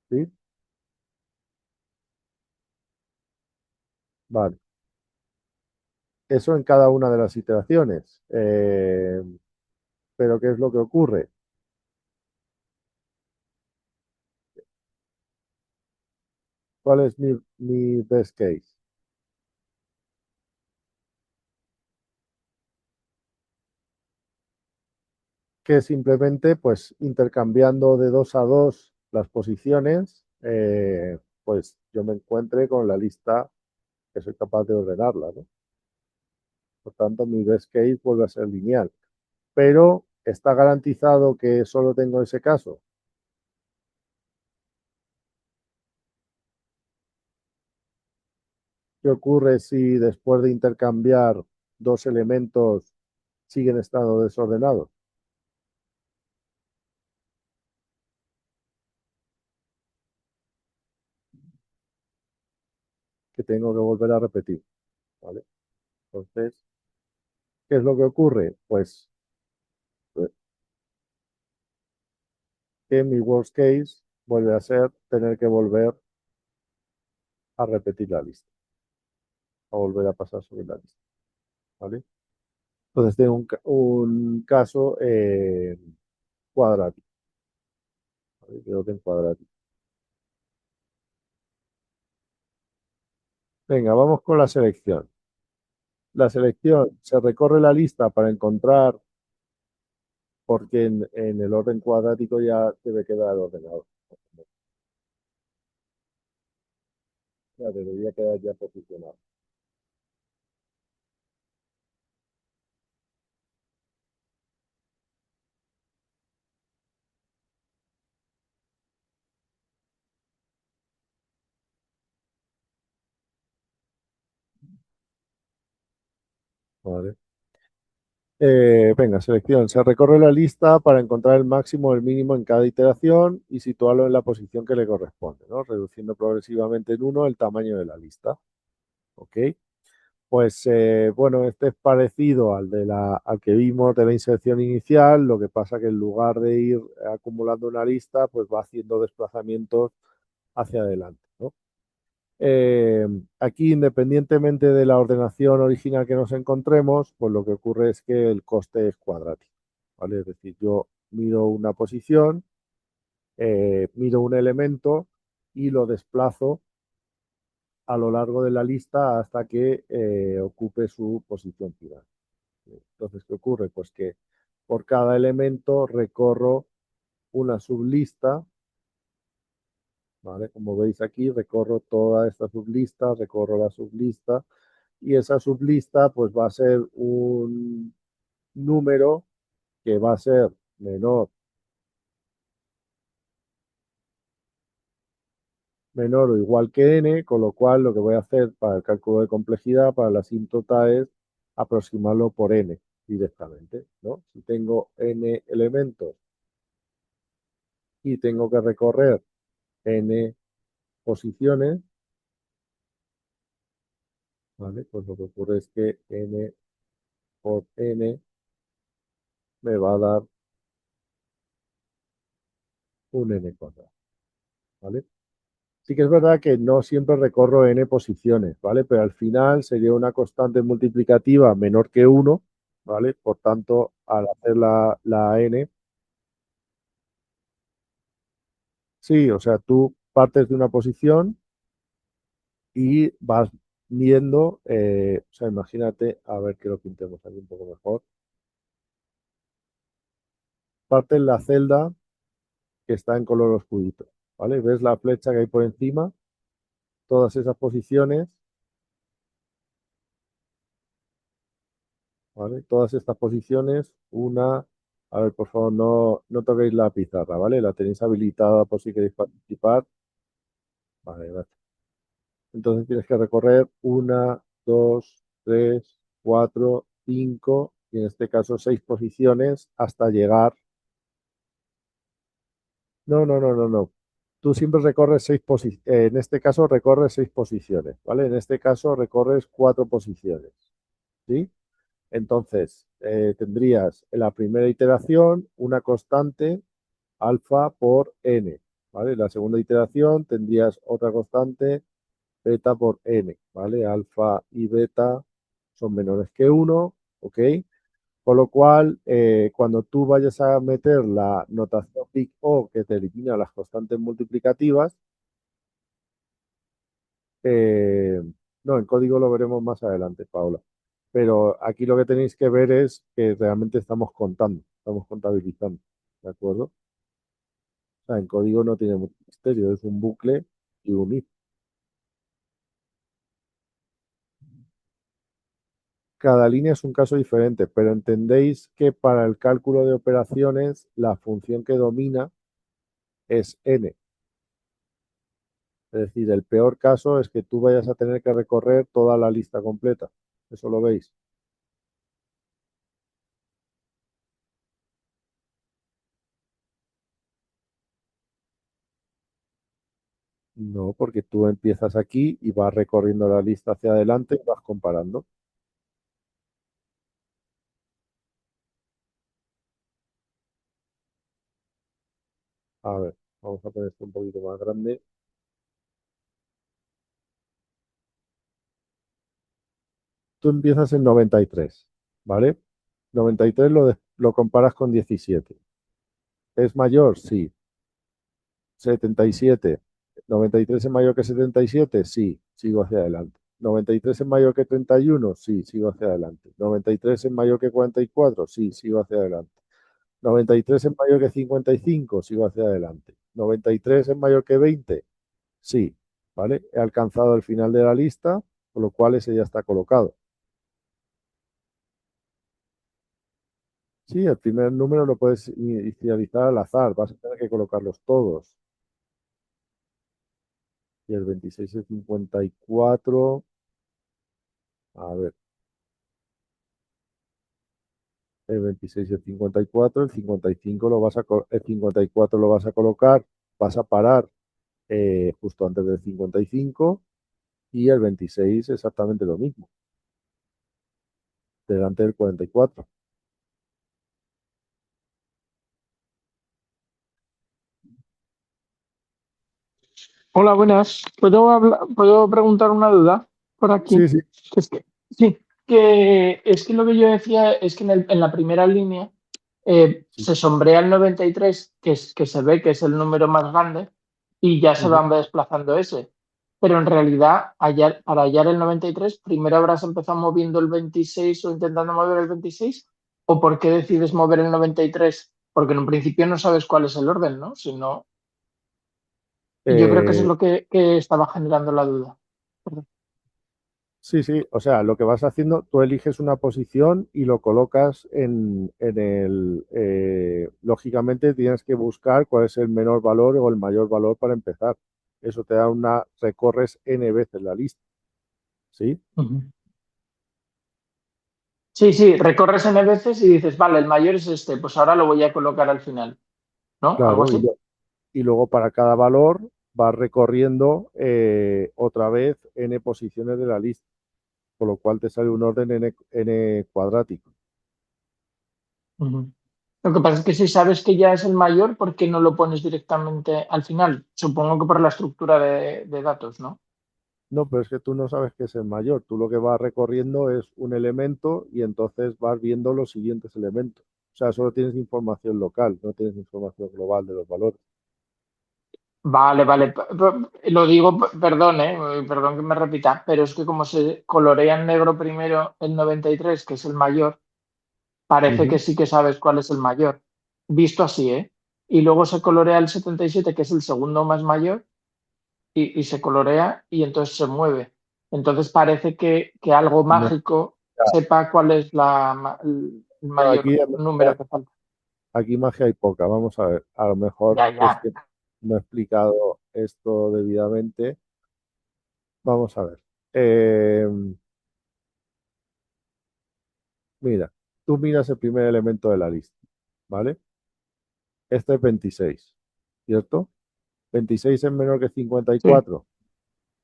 ¿sí? Vale. Eso en cada una de las iteraciones. Pero ¿qué es lo que ocurre? ¿Cuál es mi best case? Que simplemente, pues, intercambiando de 2 a 2 las posiciones, pues yo me encuentre con la lista que soy capaz de ordenarla, ¿no? Por tanto, mi best case vuelve a ser lineal. Pero, ¿está garantizado que solo tengo ese caso? ¿Qué ocurre si después de intercambiar dos elementos siguen estando desordenados? Que tengo que volver a repetir, ¿vale? Entonces, ¿qué es lo que ocurre? Pues que mi worst case vuelve a ser tener que volver a repetir la lista, a volver a pasar sobre la lista, ¿vale? Entonces tengo un caso cuadrático, ¿vale? De orden cuadrático. Venga, vamos con la selección. La selección se recorre la lista para encontrar, porque en el orden cuadrático ya debe quedar ordenado. Ya debería quedar ya posicionado. ¿Vale? Venga, selección. Se recorre la lista para encontrar el máximo o el mínimo en cada iteración y situarlo en la posición que le corresponde, ¿no? Reduciendo progresivamente en uno el tamaño de la lista. ¿Ok? Pues bueno, este es parecido al que vimos de la inserción inicial, lo que pasa que en lugar de ir acumulando una lista, pues va haciendo desplazamientos hacia adelante, ¿no? Aquí, independientemente de la ordenación original que nos encontremos, pues lo que ocurre es que el coste es cuadrático, ¿vale? Es decir, yo miro una posición, miro un elemento y lo desplazo a lo largo de la lista hasta que ocupe su posición final. Entonces, ¿qué ocurre? Pues que por cada elemento recorro una sublista, ¿vale? Como veis aquí, recorro toda esta sublista, recorro la sublista, y esa sublista pues va a ser un número que va a ser menor o igual que n, con lo cual lo que voy a hacer para el cálculo de complejidad, para la asíntota, es aproximarlo por n directamente, ¿no? Si tengo n elementos y tengo que recorrer n posiciones, ¿vale? Pues lo que ocurre es que n por n me va a dar un n cuadrado, ¿vale? Sí que es verdad que no siempre recorro n posiciones, ¿vale? Pero al final sería una constante multiplicativa menor que 1, ¿vale? Por tanto, al hacer la n, sí, o sea, tú partes de una posición y vas viendo, o sea, imagínate, a ver que lo pintemos aquí un poco mejor. Partes la celda que está en color oscurito, ¿vale? ¿Ves la flecha que hay por encima? Todas esas posiciones, ¿vale? Todas estas posiciones, a ver, por favor, no toquéis la pizarra, ¿vale? La tenéis habilitada por si queréis participar. Vale, gracias. Entonces tienes que recorrer 1, 2, 3, 4, 5 y en este caso 6 posiciones hasta llegar. No. Tú siempre recorres 6 posiciones. En este caso recorres 6 posiciones, ¿vale? En este caso recorres 4 posiciones, ¿sí? Entonces, tendrías en la primera iteración una constante alfa por n, ¿vale? En la segunda iteración tendrías otra constante beta por n, ¿vale? Alfa y beta son menores que 1, ¿ok? Con lo cual, cuando tú vayas a meter la notación big O que te elimina las constantes multiplicativas, eh, no, en código lo veremos más adelante, Paula. Pero aquí lo que tenéis que ver es que realmente estamos contando, estamos contabilizando, ¿de acuerdo? O sea, en código no tiene mucho misterio, es un bucle y un if. Cada línea es un caso diferente, pero entendéis que para el cálculo de operaciones la función que domina es n. Es decir, el peor caso es que tú vayas a tener que recorrer toda la lista completa. ¿Eso lo veis? No, porque tú empiezas aquí y vas recorriendo la lista hacia adelante y vas comparando. A ver, vamos a poner esto un poquito más grande. Tú empiezas en 93, ¿vale? 93 lo comparas con 17. ¿Es mayor? Sí. 77. 93 es mayor que 77, sí, sigo hacia adelante. 93 es mayor que 31, sí, sigo hacia adelante. 93 es mayor que 44, sí, sigo hacia adelante. 93 es mayor que 55, sigo hacia adelante. 93 es mayor que 20, sí, ¿vale? He alcanzado el final de la lista, con lo cual ese ya está colocado. Sí, el primer número lo puedes inicializar al azar, vas a tener que colocarlos todos. Y el 26 es 54. A ver, el 26 y el 54, el 55 el 54 lo vas a colocar, vas a parar justo antes del 55 y el 26 exactamente lo mismo, delante del 44. Hola, buenas. ¿Puedo preguntar una duda por aquí? Sí, sí, Sí, que es que lo que yo decía es que en la primera línea sí. se sombrea el 93, que se ve que es el número más grande, y ya se Ujú. van desplazando ese. pero en realidad para hallar el 93, primero habrás empezado moviendo el 26 o intentando mover el 26, ¿o por qué decides mover el 93? Porque en un principio no sabes cuál es el orden, ¿no? Si no, yo creo que eso es Eh, lo que estaba generando la duda. Perdón. sí, sí, o sea, lo que vas haciendo, tú eliges una posición y lo colocas en el... lógicamente tienes que buscar cuál es el menor valor o el mayor valor para empezar. Eso te da recorres n veces la lista, ¿sí? Ujú. Sí, sí, recorres n veces y dices, vale, el mayor es este, pues ahora lo voy a colocar al final, ¿no? Algo Claro, así. y luego para cada valor vas recorriendo otra vez n posiciones de la lista, por lo cual te sale un orden n cuadrático. Ujú. Lo que pasa es que si sabes que ya es el mayor, ¿por qué no lo pones directamente al final? Supongo que por la estructura de datos, ¿no? No, pero es que tú no sabes qué es el mayor. Tú lo que vas recorriendo es un elemento y entonces vas viendo los siguientes elementos. O sea, solo tienes información local, no tienes información global de los valores. Vale, vale. Lo digo, perdón, perdón que me repita, pero es que como se colorea en negro primero el 93, que es el mayor, parece que Ujú. sí que sabes cuál es el mayor. Visto así, ¿eh? Y luego se colorea el 77, que es el segundo más mayor, y se colorea y entonces se mueve. Entonces parece que algo No, mágico sepa cuál es el no, mayor número que falta. aquí magia hay poca. Vamos a ver. A lo mejor Ya, es ya. que no he explicado esto debidamente. Vamos a ver. Eh, Mira, tú miras el primer elemento de la lista, ¿vale? Este es 26, ¿cierto? 26 es menor que Sí, 54.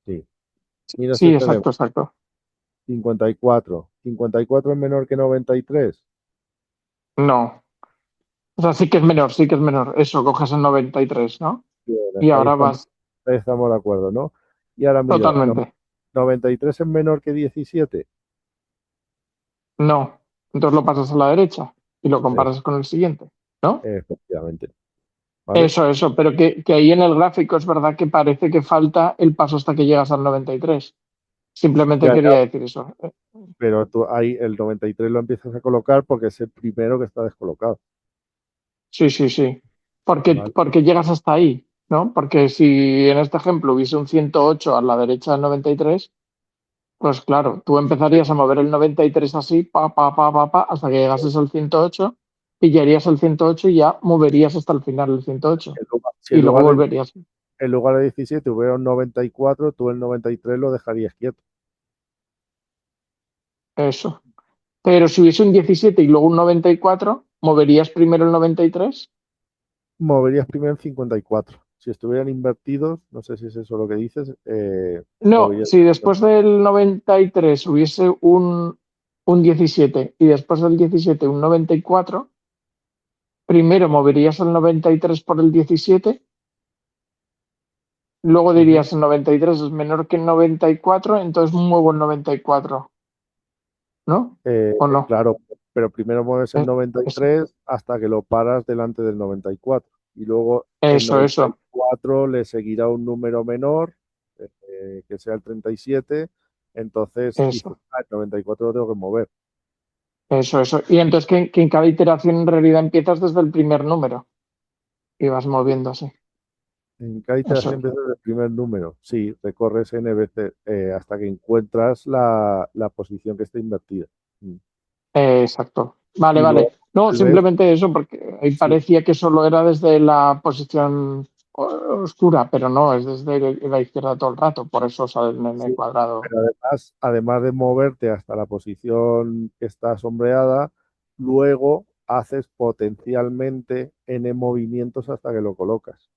Sí. Miras sí, este exacto, elemento, exacto. 54. 54 es menor que 93. No. O sea, sí que es menor, sí que es menor. Eso, coges el 93, ¿no? Bien, Y ahora vas ahí estamos de acuerdo, ¿no? Y ahora miro, totalmente. 93 es menor que 17. No. Entonces lo pasas a la derecha y lo Es- comparas con el siguiente, ¿no? Efectivamente, ¿vale? Eso, pero que ahí en el gráfico es verdad que parece que falta el paso hasta que llegas al 93. Simplemente Ya, quería ya, decir eso. pero tú ahí el 93 lo empiezas a colocar porque es el primero que está descolocado, Sí, sí, sí. ¿vale? Porque llegas hasta ahí, ¿no? Porque si en este ejemplo hubiese un 108 a la derecha del 93, pues claro, tú Sí. empezarías a mover el 93 así, hasta que llegases al 108, pillarías el 108 y ya moverías hasta el final el 108. Si Y luego volverías. en lugar de 17 hubiera un 94, tú el 93 lo dejarías quieto. Eso. Pero si hubiese un 17 y luego un 94, ¿moverías primero el 93? Moverías primero el 54. Si estuvieran invertidos, no sé si es eso lo que dices, No, moverías. si después del 93 hubiese un 17 y después del 17 un 94, primero moverías el 93 por el 17, luego Ujú. dirías el 93 es menor que el 94, entonces muevo el 94, ¿no? ¿O no? Claro, pero primero mueves el Eh, noventa y Eso, tres hasta que lo paras delante del 94. Y luego el noventa y eso, cuatro le seguirá un número menor, que sea el 37. Entonces dices, eso, el 94 lo tengo que mover. eso. Y entonces que en cada iteración en realidad empiezas desde el primer número y vas moviendo así. En cada Eso iteración es. desde el primer número. Sí, recorres n veces hasta que encuentras la posición que está invertida. Mm. Exacto. Vale, Y vale. luego No, vuelves, simplemente eso, porque ahí sí, parecía que solo era desde la posición oscura, pero no, es desde la izquierda todo el rato, por eso sale en el sí. cuadrado. Pero además de moverte hasta la posición que está sombreada, luego haces potencialmente n movimientos hasta que lo colocas.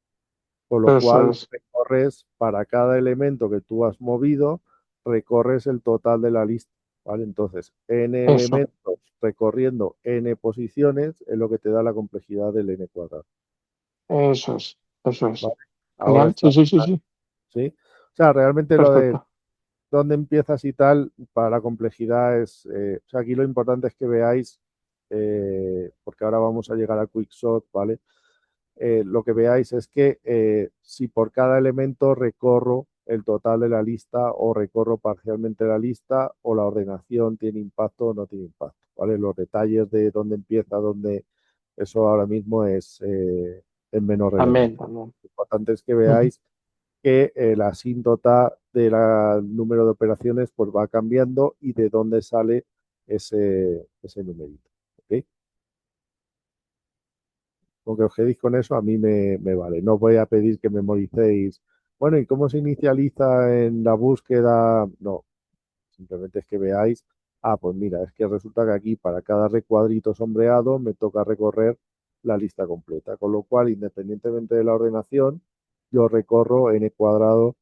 Con lo Eso cual es, recorres para cada elemento que tú has movido, recorres el total de la lista, ¿vale? Entonces, n eso, elementos recorriendo n posiciones es lo que te da la complejidad del n cuadrado, eso es, eso es. ¿vale? Ahora Genial, está, sí, sí, sí, sí. ¿sí? O sea, realmente lo de Perfecto. dónde empiezas y tal, para la complejidad o sea, aquí lo importante es que veáis, porque ahora vamos a llegar a Quickshot, ¿vale? Lo que veáis es que si por cada elemento recorro el total de la lista o recorro parcialmente la lista o la ordenación tiene impacto o no tiene impacto, ¿vale? Los detalles de dónde empieza, dónde, eso ahora mismo es menos relevante. También. Lo importante es que veáis que la asíntota del número de operaciones pues va cambiando y de dónde sale ese numerito, ¿ok? Con que os quedéis con eso a mí me vale. No os voy a pedir que memoricéis, bueno, ¿y cómo se inicializa en la búsqueda? No, simplemente es que veáis, pues mira, es que resulta que aquí para cada recuadrito sombreado me toca recorrer la lista completa, con lo cual, independientemente de la ordenación, yo recorro n cuadrado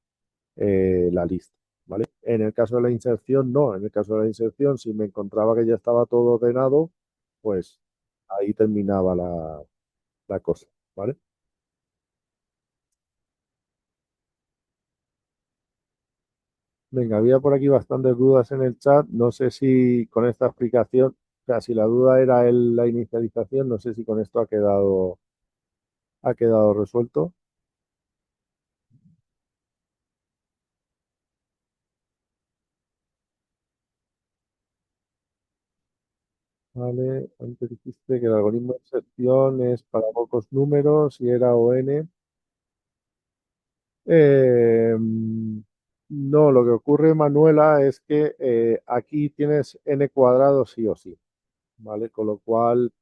la lista, ¿vale? En el caso de la inserción, no. En el caso de la inserción, si me encontraba que ya estaba todo ordenado, pues ahí terminaba la cosa, ¿vale? Venga, había por aquí bastantes dudas en el chat. No sé si con esta explicación, o sea, si la duda era la inicialización, no sé si con esto ha quedado resuelto. Vale, antes dijiste que el algoritmo de inserción es para pocos números y era ON. No, lo que ocurre, Manuela, es que aquí tienes n cuadrado sí o sí, ¿vale? Con lo cual,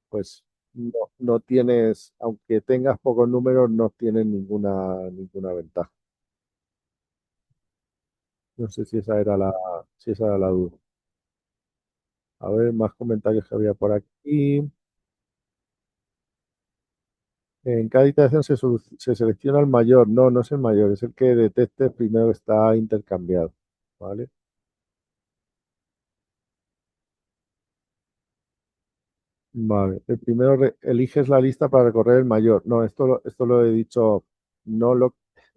pues no tienes, aunque tengas pocos números, no tienes ninguna ventaja. No sé si esa era la duda. A ver, más comentarios que había por aquí. En cada iteración se selecciona el mayor. No, no es el mayor, es el que detecte primero que está intercambiado, ¿vale? Vale, el primero eliges la lista para recorrer el mayor. No, esto lo he dicho, no,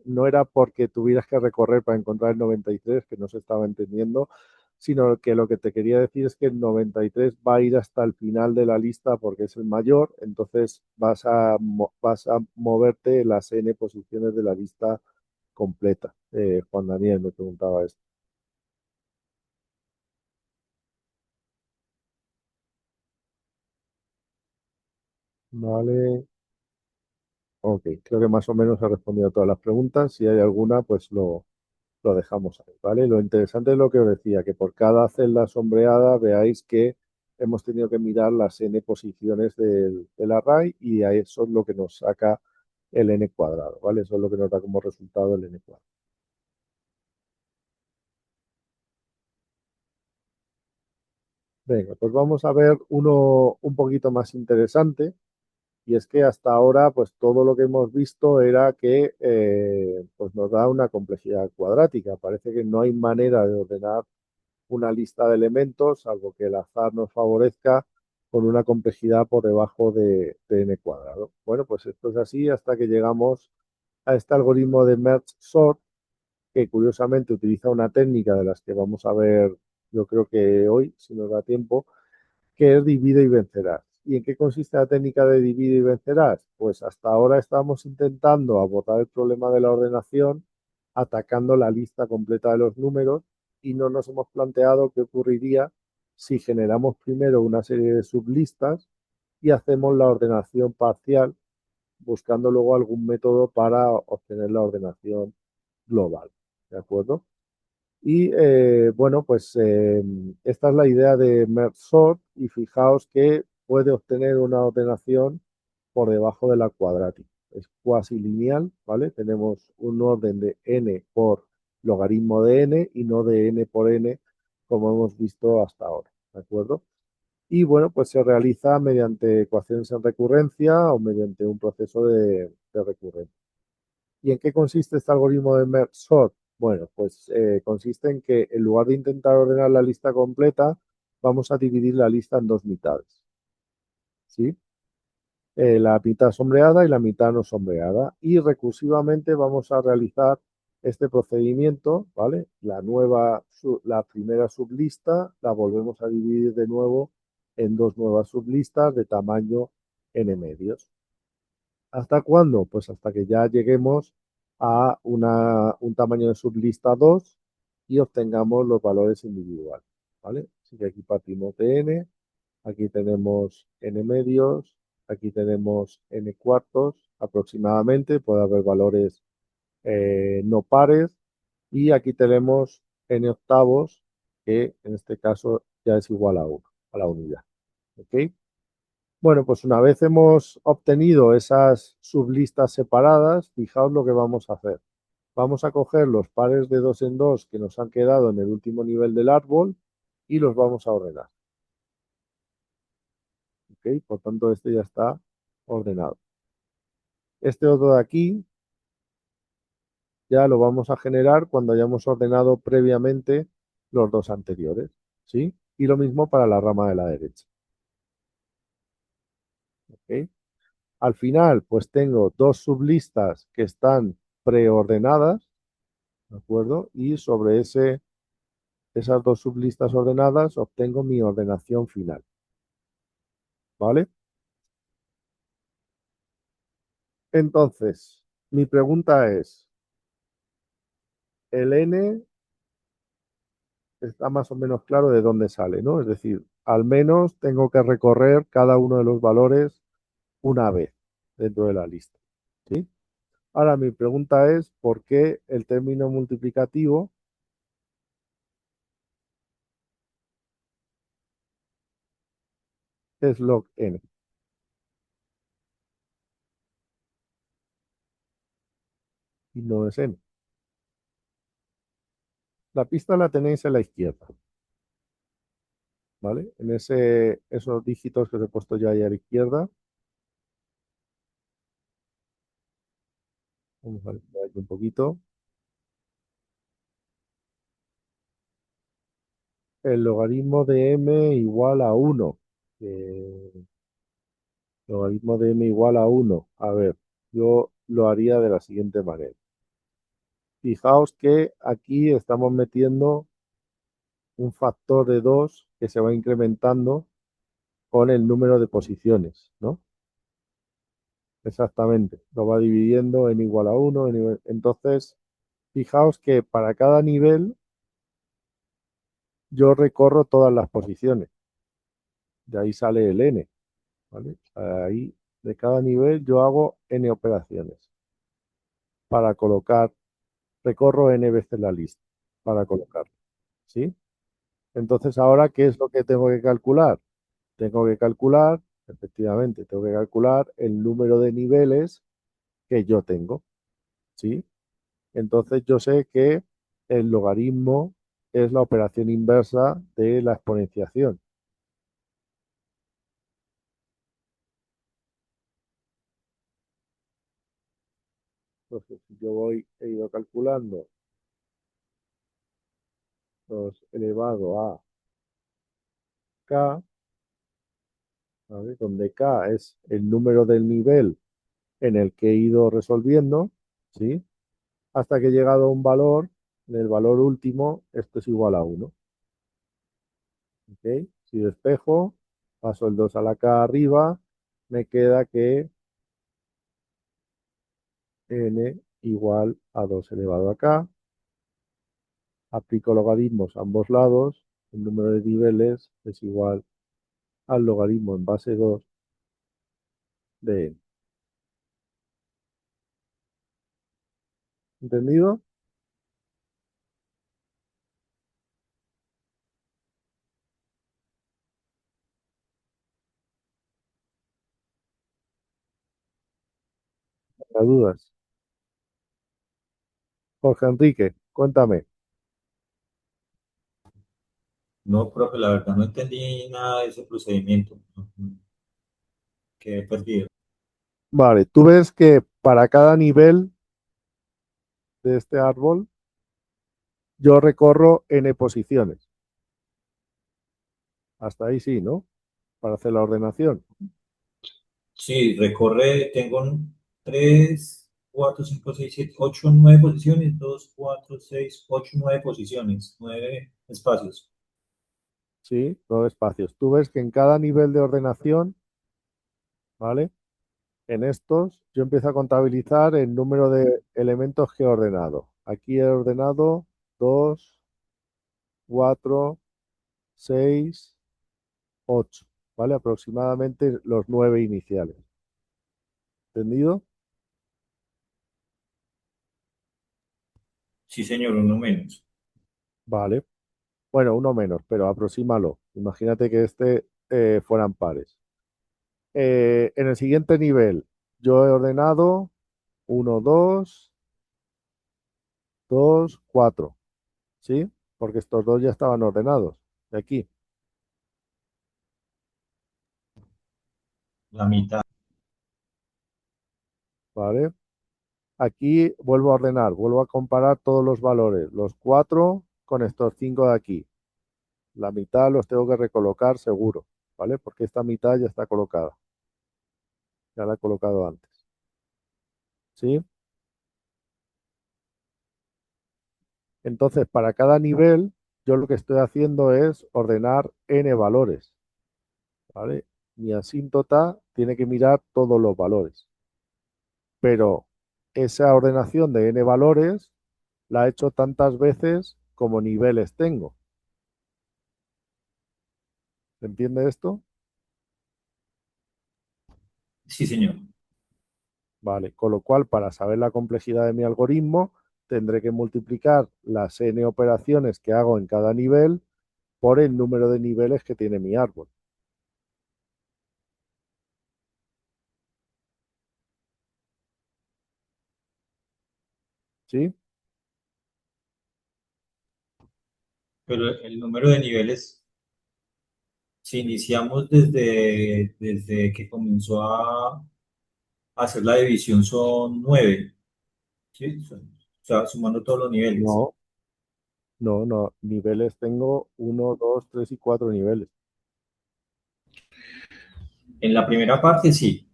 no era porque tuvieras que recorrer para encontrar el 93, que no se estaba entendiendo, sino que lo que te quería decir es que el 93 va a ir hasta el final de la lista porque es el mayor, entonces vas a moverte en las n posiciones de la lista completa. Juan Daniel me preguntaba esto. Vale. Ok, creo que más o menos he respondido a todas las preguntas. Si hay alguna, pues lo dejamos ahí, ¿vale? Lo interesante es lo que os decía, que por cada celda sombreada veáis que hemos tenido que mirar las n posiciones del array y a eso es lo que nos saca el n cuadrado, ¿vale? Eso es lo que nos da como resultado el n cuadrado. Venga, pues vamos a ver uno un poquito más interesante. Y es que hasta ahora, pues todo lo que hemos visto era que pues nos da una complejidad cuadrática. Parece que no hay manera de ordenar una lista de elementos, salvo que el azar nos favorezca con una complejidad por debajo de n cuadrado. Bueno, pues esto es así hasta que llegamos a este algoritmo de merge sort, que curiosamente utiliza una técnica de las que vamos a ver, yo creo que hoy, si nos da tiempo, que es divide y vencerás. ¿Y en qué consiste la técnica de divide y vencerás? Pues hasta ahora estamos intentando abordar el problema de la ordenación atacando la lista completa de los números y no nos hemos planteado qué ocurriría si generamos primero una serie de sublistas y hacemos la ordenación parcial buscando luego algún método para obtener la ordenación global. ¿De acuerdo? Y bueno, pues esta es la idea de merge sort y fijaos que puede obtener una ordenación por debajo de la cuadrática. Es cuasi lineal, ¿vale? Tenemos un orden de n por logaritmo de n y no de n por n como hemos visto hasta ahora, ¿de acuerdo? Y bueno, pues se realiza mediante ecuaciones en recurrencia o mediante un proceso de recurrencia. ¿Y en qué consiste este algoritmo de merge sort? Bueno, pues consiste en que en lugar de intentar ordenar la lista completa, vamos a dividir la lista en dos mitades, ¿sí? La mitad sombreada y la mitad no sombreada. Y recursivamente vamos a realizar este procedimiento, ¿vale? La primera sublista la volvemos a dividir de nuevo en dos nuevas sublistas de tamaño n medios. ¿Hasta cuándo? Pues hasta que ya lleguemos a un tamaño de sublista 2 y obtengamos los valores individuales, ¿vale? Así que aquí partimos de n, aquí tenemos n medios, aquí tenemos n cuartos aproximadamente, puede haber valores no pares, y aquí tenemos n octavos, que en este caso ya es igual a 1, a la unidad. ¿Ok? Bueno, pues una vez hemos obtenido esas sublistas separadas, fijaos lo que vamos a hacer. Vamos a coger los pares de 2 en 2 que nos han quedado en el último nivel del árbol y los vamos a ordenar. ¿Ok? Por tanto, este ya está ordenado. Este otro de aquí ya lo vamos a generar cuando hayamos ordenado previamente los dos anteriores, ¿sí? Y lo mismo para la rama de la derecha. ¿Ok? Al final, pues tengo dos sublistas que están preordenadas, ¿de acuerdo? Y sobre esas dos sublistas ordenadas obtengo mi ordenación final, ¿vale? Entonces, mi pregunta es, el n está más o menos claro de dónde sale, ¿no? Es decir, al menos tengo que recorrer cada uno de los valores una vez dentro de la lista, ¿sí? Ahora mi pregunta es, ¿por qué el término multiplicativo es log n y no es n? La pista la tenéis a la izquierda, ¿vale? En esos dígitos que os he puesto ya ahí a la izquierda. Vamos a ver aquí un poquito. El logaritmo de m igual a 1. Logaritmo de m igual a 1. A ver, yo lo haría de la siguiente manera. Fijaos que aquí estamos metiendo un factor de 2 que se va incrementando con el número de posiciones, ¿no? Exactamente. Lo va dividiendo en igual a 1. Entonces, fijaos que para cada nivel yo recorro todas las posiciones. De ahí sale el n, ¿vale? Ahí, de cada nivel yo hago n operaciones para colocar, recorro n veces la lista para colocarlo, ¿sí? Entonces, ahora, ¿qué es lo que tengo que calcular? Tengo que calcular, efectivamente, tengo que calcular el número de niveles que yo tengo, ¿sí? Entonces, yo sé que el logaritmo es la operación inversa de la exponenciación. Entonces, si yo he ido calculando 2 elevado a k, ¿vale? Donde k es el número del nivel en el que he ido resolviendo, ¿sí? Hasta que he llegado a un valor, en el valor último, esto es igual a 1. ¿Ok? Si despejo, paso el 2 a la k arriba, me queda que n igual a 2 elevado a k. Aplico logaritmos a ambos lados, el número de niveles es igual al logaritmo en base 2 de n. ¿Entendido? ¿Las dudas? Jorge Enrique, cuéntame. No, profe, la verdad no entendí nada de ese procedimiento. Quedé perdido. Vale, tú ves que para cada nivel de este árbol yo recorro n posiciones. Hasta ahí sí, ¿no? Para hacer la ordenación. Sí, recorre, tengo 3, 4, 5, 6, 7, 8, 9 posiciones, 2, 4, 6, 8, 9 posiciones, 9 espacios. Sí, 9 espacios. Tú ves que en cada nivel de ordenación, ¿vale? en estos, yo empiezo a contabilizar el número de elementos que he ordenado. Aquí he ordenado 2, 4, 6, 8, ¿vale? Aproximadamente los 9 iniciales. ¿Entendido? Sí, señor, uno menos. Vale. Bueno, uno menos, pero aproxímalo. Imagínate que fueran pares. En el siguiente nivel, yo he ordenado 1, 2, 2, 4, ¿sí? Porque estos dos ya estaban ordenados. De aquí, La mitad. ¿vale? Aquí vuelvo a ordenar, vuelvo a comparar todos los valores, los 4 con estos 5 de aquí. La mitad los tengo que recolocar seguro, ¿vale? Porque esta mitad ya está colocada. Ya la he colocado antes. ¿Sí? Entonces, para cada nivel, yo lo que estoy haciendo es ordenar n valores, ¿vale? Mi asíntota tiene que mirar todos los valores. Pero esa ordenación de n valores la he hecho tantas veces como niveles tengo. ¿Se entiende esto? Sí, señor. Vale, con lo cual, para saber la complejidad de mi algoritmo, tendré que multiplicar las n operaciones que hago en cada nivel por el número de niveles que tiene mi árbol. ¿Sí? Pero el número de niveles, si iniciamos desde que comenzó a hacer la división, son 9, ¿sí? O sea, sumando todos los niveles. No, no. Niveles tengo 1, 2, 3 y 4 niveles. En la primera parte, sí.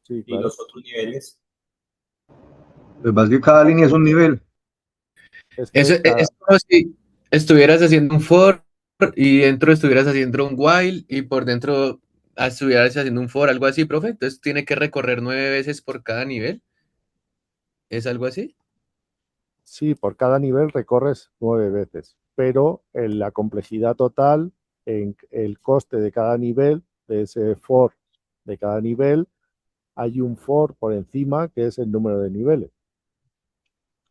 Sí, Y claro. los otros niveles, Lo que pasa es que cada línea es un nivel. Es Eso que es como si estuvieras haciendo un for y dentro estuvieras haciendo un while y por dentro estuvieras haciendo un for, algo así, profe. Entonces tiene que recorrer 9 veces por cada nivel. ¿Es algo así? sí, por cada nivel recorres 9 veces, pero en la complejidad total, en el coste de cada nivel, de ese for de cada nivel, hay un for por encima que es el número de niveles.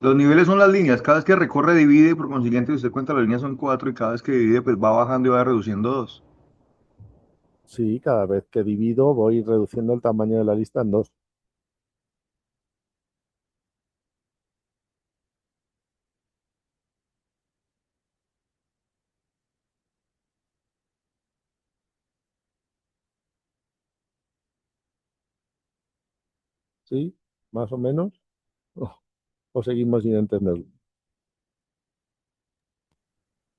Los niveles son las líneas. Cada vez que recorre, divide, y por consiguiente, si usted cuenta, las líneas son 4 y cada vez que divide, pues va bajando y va reduciendo 2. Sí, cada vez que divido voy reduciendo el tamaño de la lista en 2. ¿Sí? ¿Más o menos? ¿O seguimos sin entenderlo?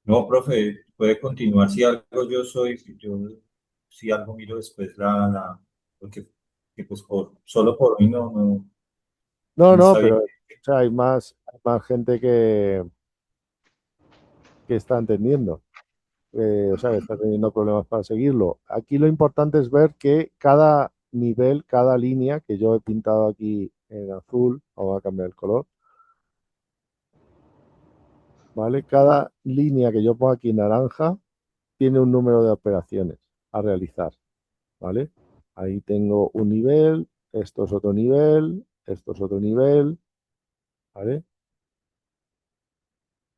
no, profe, puede continuar. Si algo si algo miro después porque que pues solo por hoy No, no no, está bien. pero o sea, hay más gente que está entendiendo. O sea, que está teniendo problemas para seguirlo. Aquí lo importante es ver que cada nivel, cada línea que yo he pintado aquí en azul, vamos a cambiar el color, ¿vale? Cada línea que yo pongo aquí en naranja tiene un número de operaciones a realizar, ¿vale? Ahí tengo un nivel, esto es otro nivel, esto es otro nivel, ¿vale?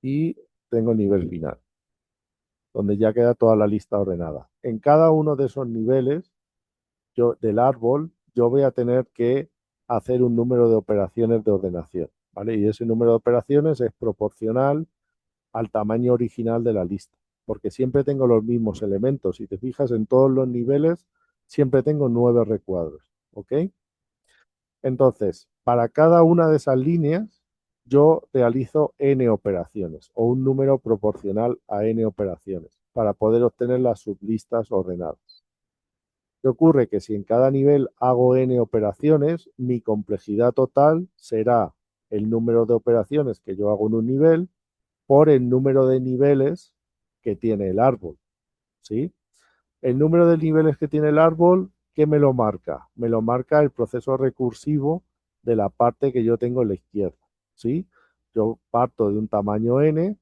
Y tengo el nivel final, donde ya queda toda la lista ordenada. En cada uno de esos niveles del árbol, yo voy a tener que hacer un número de operaciones de ordenación, ¿vale? Y ese número de operaciones es proporcional al tamaño original de la lista, porque siempre tengo los mismos elementos. Si te fijas en todos los niveles, siempre tengo 9 recuadros, ¿ok? Entonces, para cada una de esas líneas, yo realizo n operaciones o un número proporcional a n operaciones para poder obtener las sublistas ordenadas. ¿Qué ocurre? Que si en cada nivel hago n operaciones, mi complejidad total será el número de operaciones que yo hago en un nivel por el número de niveles que tiene el árbol, ¿sí? El número de niveles que tiene el árbol ¿qué me lo marca? Me lo marca el proceso recursivo de la parte que yo tengo en la izquierda, ¿sí? Yo parto de un tamaño n,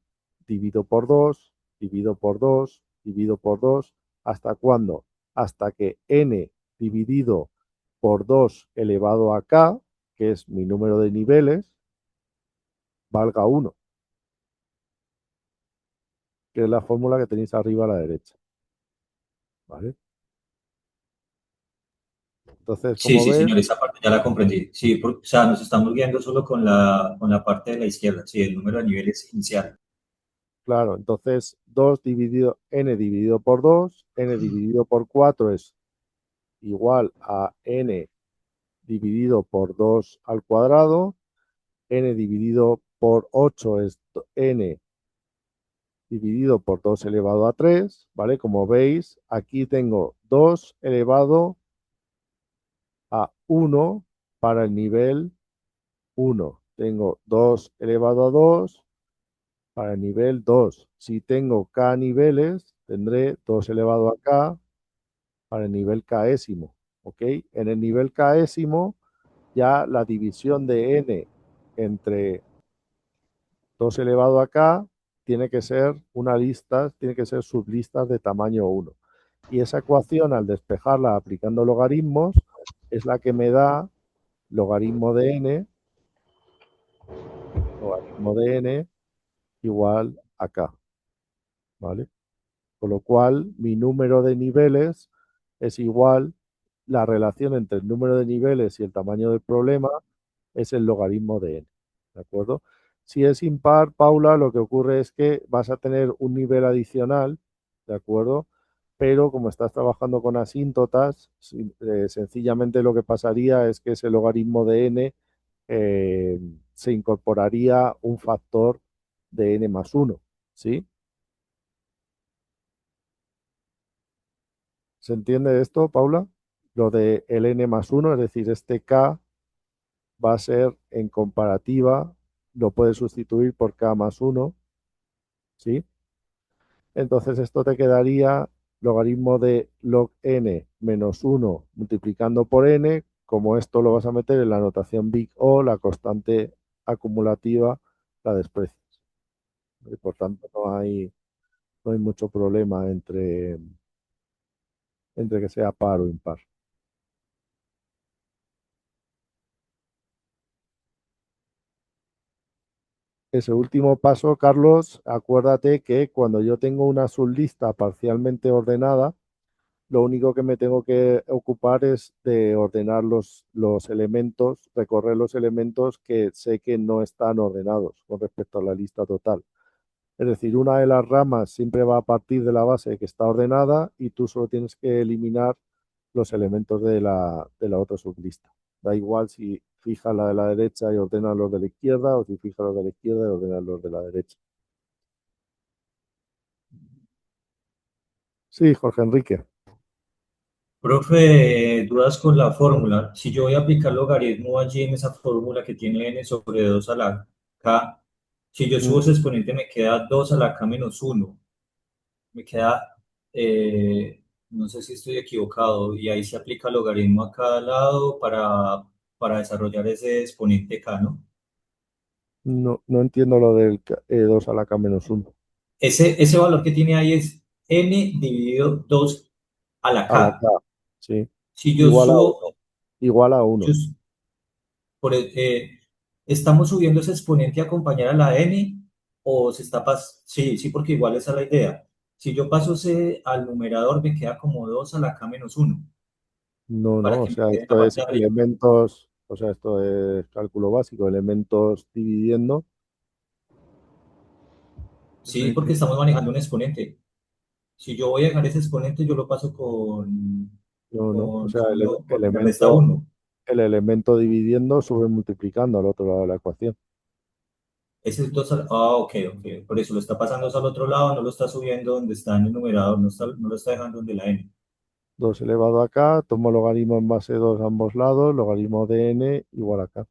divido por 2, divido por 2, divido por 2, ¿hasta cuándo? Hasta que n dividido por 2 elevado a k, que es mi número de niveles, valga 1, que es la fórmula que tenéis arriba a la derecha. ¿Vale? Entonces, Sí, como sí, ves, señor, esa parte ya la comprendí. Sí, o sea, nos estamos guiando solo con la parte de la izquierda, sí, el número de niveles inicial. claro, entonces 2 dividido, n dividido por 2, n dividido por 4 es igual a n dividido por 2 al cuadrado, n dividido por 8 es n dividido por 2 elevado a 3, ¿vale? Como veis, aquí tengo 2 elevado a 1 para el nivel 1. Tengo 2 elevado a 2 para el nivel 2. Si tengo k niveles, tendré 2 elevado a k para el nivel késimo, ¿ok? En el nivel késimo, ya la división de n entre 2 elevado a k tiene que ser una lista, tiene que ser sublistas de tamaño 1. Y esa ecuación, al despejarla aplicando logaritmos, es la que me da logaritmo de n igual a k, ¿vale? Con lo cual, mi número de niveles es igual, la relación entre el número de niveles y el tamaño del problema es el logaritmo de n, ¿de acuerdo? Si es impar, Paula, lo que ocurre es que vas a tener un nivel adicional, ¿de acuerdo? Pero como estás trabajando con asíntotas, sencillamente lo que pasaría es que ese logaritmo de n se incorporaría un factor de n más 1, ¿sí? ¿Se entiende esto, Paula? Lo de el n más 1, es decir, este k va a ser en comparativa, lo puedes sustituir por k más 1, ¿sí? Entonces esto te quedaría logaritmo de log n menos 1 multiplicando por n, como esto lo vas a meter en la notación big O, la constante acumulativa, la desprecias. Y por tanto no hay mucho problema entre que sea par o impar. Ese último paso, Carlos, acuérdate que cuando yo tengo una sublista parcialmente ordenada, lo único que me tengo que ocupar es de ordenar los elementos, recorrer los elementos que sé que no están ordenados con respecto a la lista total. Es decir, una de las ramas siempre va a partir de la base que está ordenada y tú solo tienes que eliminar los elementos de la otra sublista. Da igual si fijas la de la derecha y ordenas los de la izquierda o si fijas los de la izquierda y ordenas los de la derecha. Sí, Jorge Enrique. Profe, dudas con la fórmula. Si yo voy a aplicar logaritmo allí en esa fórmula que tiene n sobre 2 a la k, si yo subo ese exponente me queda 2 a la k menos 1. Me queda, no sé si estoy equivocado, y ahí se aplica logaritmo a cada lado para desarrollar ese exponente k, ¿no? No, no entiendo lo del 2 a la k menos 1. Ese valor que tiene ahí es n dividido 2 a la A la k, k. sí. Si yo Igual a subo, 1. Igual a yo 1. Por, ¿estamos subiendo ese exponente a acompañar a la n o se está sí, sí, porque igual esa es la idea. Si yo paso ese al numerador me queda como 2 a la k menos 1 No, para no, o que me sea, quede en la esto es parte de arriba. elementos, o sea, esto es cálculo básico, elementos dividiendo. Sí, porque estamos manejando un exponente. Si yo voy a dejar ese exponente, yo lo paso No, no, o sea, porque me resta 1. el elemento dividiendo sube multiplicando al otro lado de la ecuación. Ese es 2 ok, ok. Por eso lo está pasando al otro lado, no lo está subiendo donde está en el numerador, no lo está dejando donde la n. 2 elevado a k, tomo logaritmo en base 2 a ambos lados, logaritmo de n igual a k.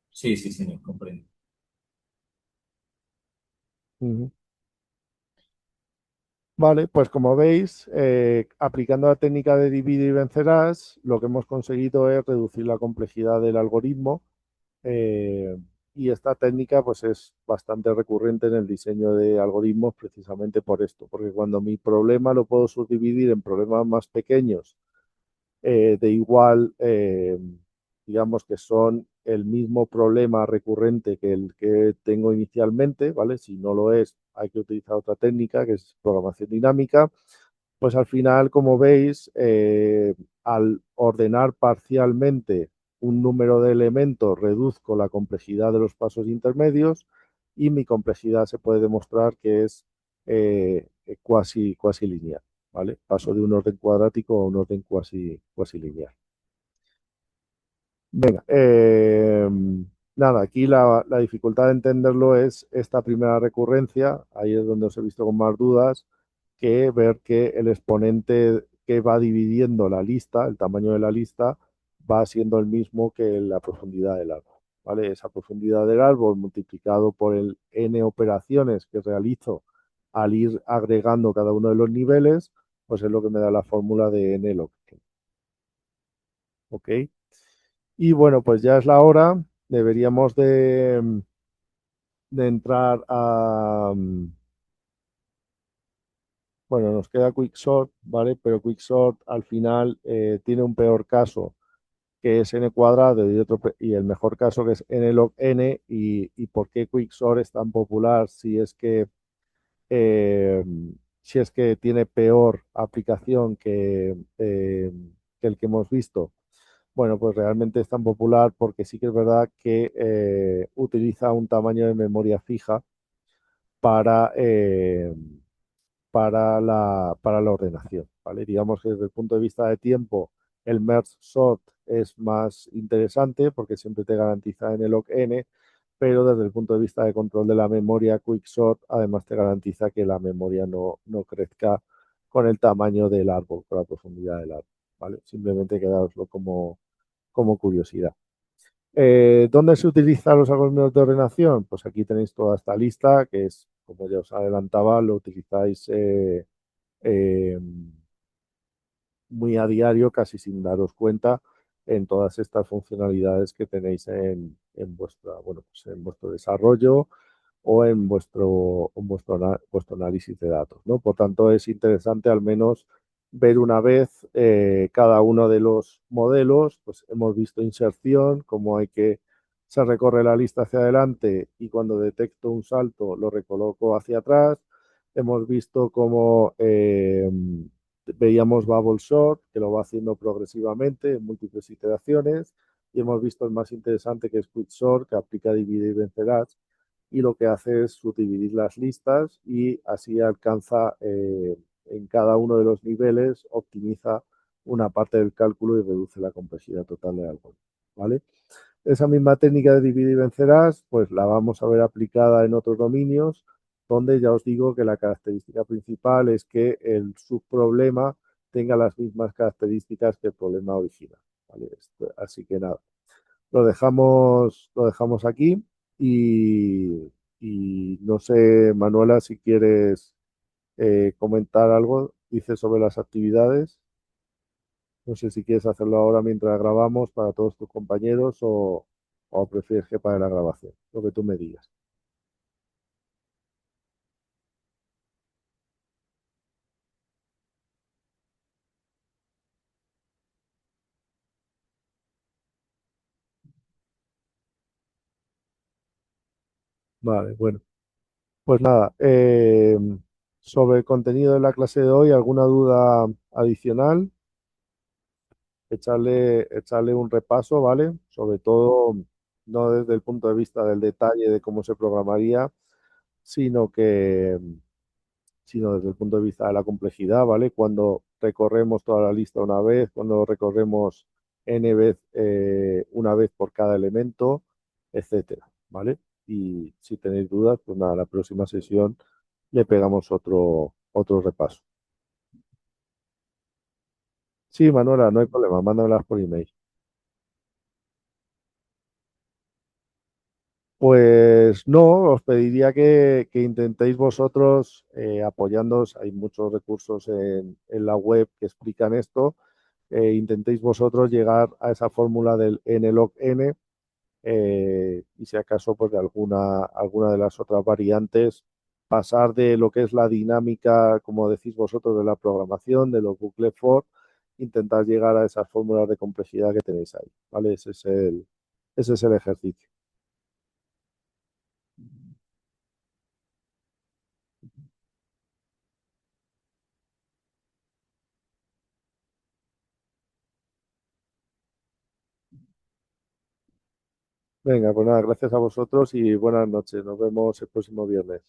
Sí, sí, señor, comprendo. Ujú. Vale, pues como veis, aplicando la técnica de divide y vencerás, lo que hemos conseguido es reducir la complejidad del algoritmo, eh, y esta técnica pues es bastante recurrente en el diseño de algoritmos precisamente por esto, porque cuando mi problema lo puedo subdividir en problemas más pequeños, de igual, digamos que son el mismo problema recurrente que el que tengo inicialmente, ¿vale? Si no lo es, hay que utilizar otra técnica que es programación dinámica. Pues al final, como veis, al ordenar parcialmente un número de elementos, reduzco la complejidad de los pasos intermedios y mi complejidad se puede demostrar que es cuasi lineal, ¿vale? Paso de un orden cuadrático a un orden cuasi lineal. Venga, nada, aquí la dificultad de entenderlo es esta primera recurrencia, ahí es donde os he visto con más dudas, que ver que el exponente que va dividiendo la lista, el tamaño de la lista, va siendo el mismo que la profundidad del árbol, ¿vale? Esa profundidad del árbol multiplicado por el n operaciones que realizo al ir agregando cada uno de los niveles, pues es lo que me da la fórmula de n log n. ¿Ok? Y bueno, pues ya es la hora, deberíamos de entrar a... Bueno, nos queda Quicksort, ¿vale? Pero Quicksort al final tiene un peor caso que es n cuadrado y, y el mejor caso que es n log n. Y por qué Quicksort es tan popular eh, si es que tiene peor aplicación que el que hemos visto. Bueno, pues realmente es tan popular porque sí que es verdad que utiliza un tamaño de memoria fija para, para la ordenación, ¿vale? Digamos que desde el punto de vista de tiempo, el merge sort es más interesante porque siempre te garantiza n log n, pero desde el punto de vista de control de la memoria, Quicksort además te garantiza que la memoria no crezca con el tamaño del árbol, con la profundidad del árbol, ¿vale? Simplemente quedaroslo como curiosidad. ¿Dónde se utilizan los algoritmos de ordenación? Pues aquí tenéis toda esta lista, que es, como ya os adelantaba, lo utilizáis eh, muy a diario, casi sin daros cuenta, en todas estas funcionalidades que tenéis bueno, pues en vuestro desarrollo o vuestro análisis de datos, ¿no? Por tanto, es interesante al menos ver una vez cada uno de los modelos. Pues hemos visto inserción, cómo se recorre la lista hacia adelante y cuando detecto un salto lo recoloco hacia atrás. Hemos visto cómo veíamos Bubble Sort, que lo va haciendo progresivamente en múltiples iteraciones, y hemos visto el más interesante, que es Quicksort, que aplica divide y vencerás, y lo que hace es subdividir las listas y así alcanza en cada uno de los niveles, optimiza una parte del cálculo y reduce la complejidad total del algoritmo, ¿vale? Esa misma técnica de divide y vencerás, pues la vamos a ver aplicada en otros dominios, donde ya os digo que la característica principal es que el subproblema tenga las mismas características que el problema original, ¿vale? Así que nada, lo dejamos aquí y no sé, Manuela, si quieres comentar algo, dice sobre las actividades. No sé si quieres hacerlo ahora mientras grabamos para todos tus compañeros o prefieres que para la grabación, lo que tú me digas. Vale, bueno. Pues nada, sobre el contenido de la clase de hoy, ¿alguna duda adicional? Echarle un repaso, ¿vale? Sobre todo, no desde el punto de vista del detalle de cómo se programaría, sino que sino desde el punto de vista de la complejidad, ¿vale? Cuando recorremos toda la lista una vez, cuando recorremos n vez, una vez por cada elemento, etcétera, ¿vale? Y si tenéis dudas, pues nada, la próxima sesión le pegamos otro repaso. Sí, Manuela, no hay problema, mándamelas por email. Pues Pues no, os pediría que intentéis vosotros, apoyándoos, hay muchos recursos en la web que explican esto, intentéis vosotros llegar a esa fórmula del nlog n, y si acaso pues de alguna de las otras variantes, pasar de lo que es la dinámica, como decís vosotros, de la programación, de los bucles for, intentar llegar a esas fórmulas de complejidad que tenéis ahí, ¿vale? Ese es el ejercicio. Venga, pues nada, gracias a vosotros y buenas noches. Nos vemos el próximo viernes.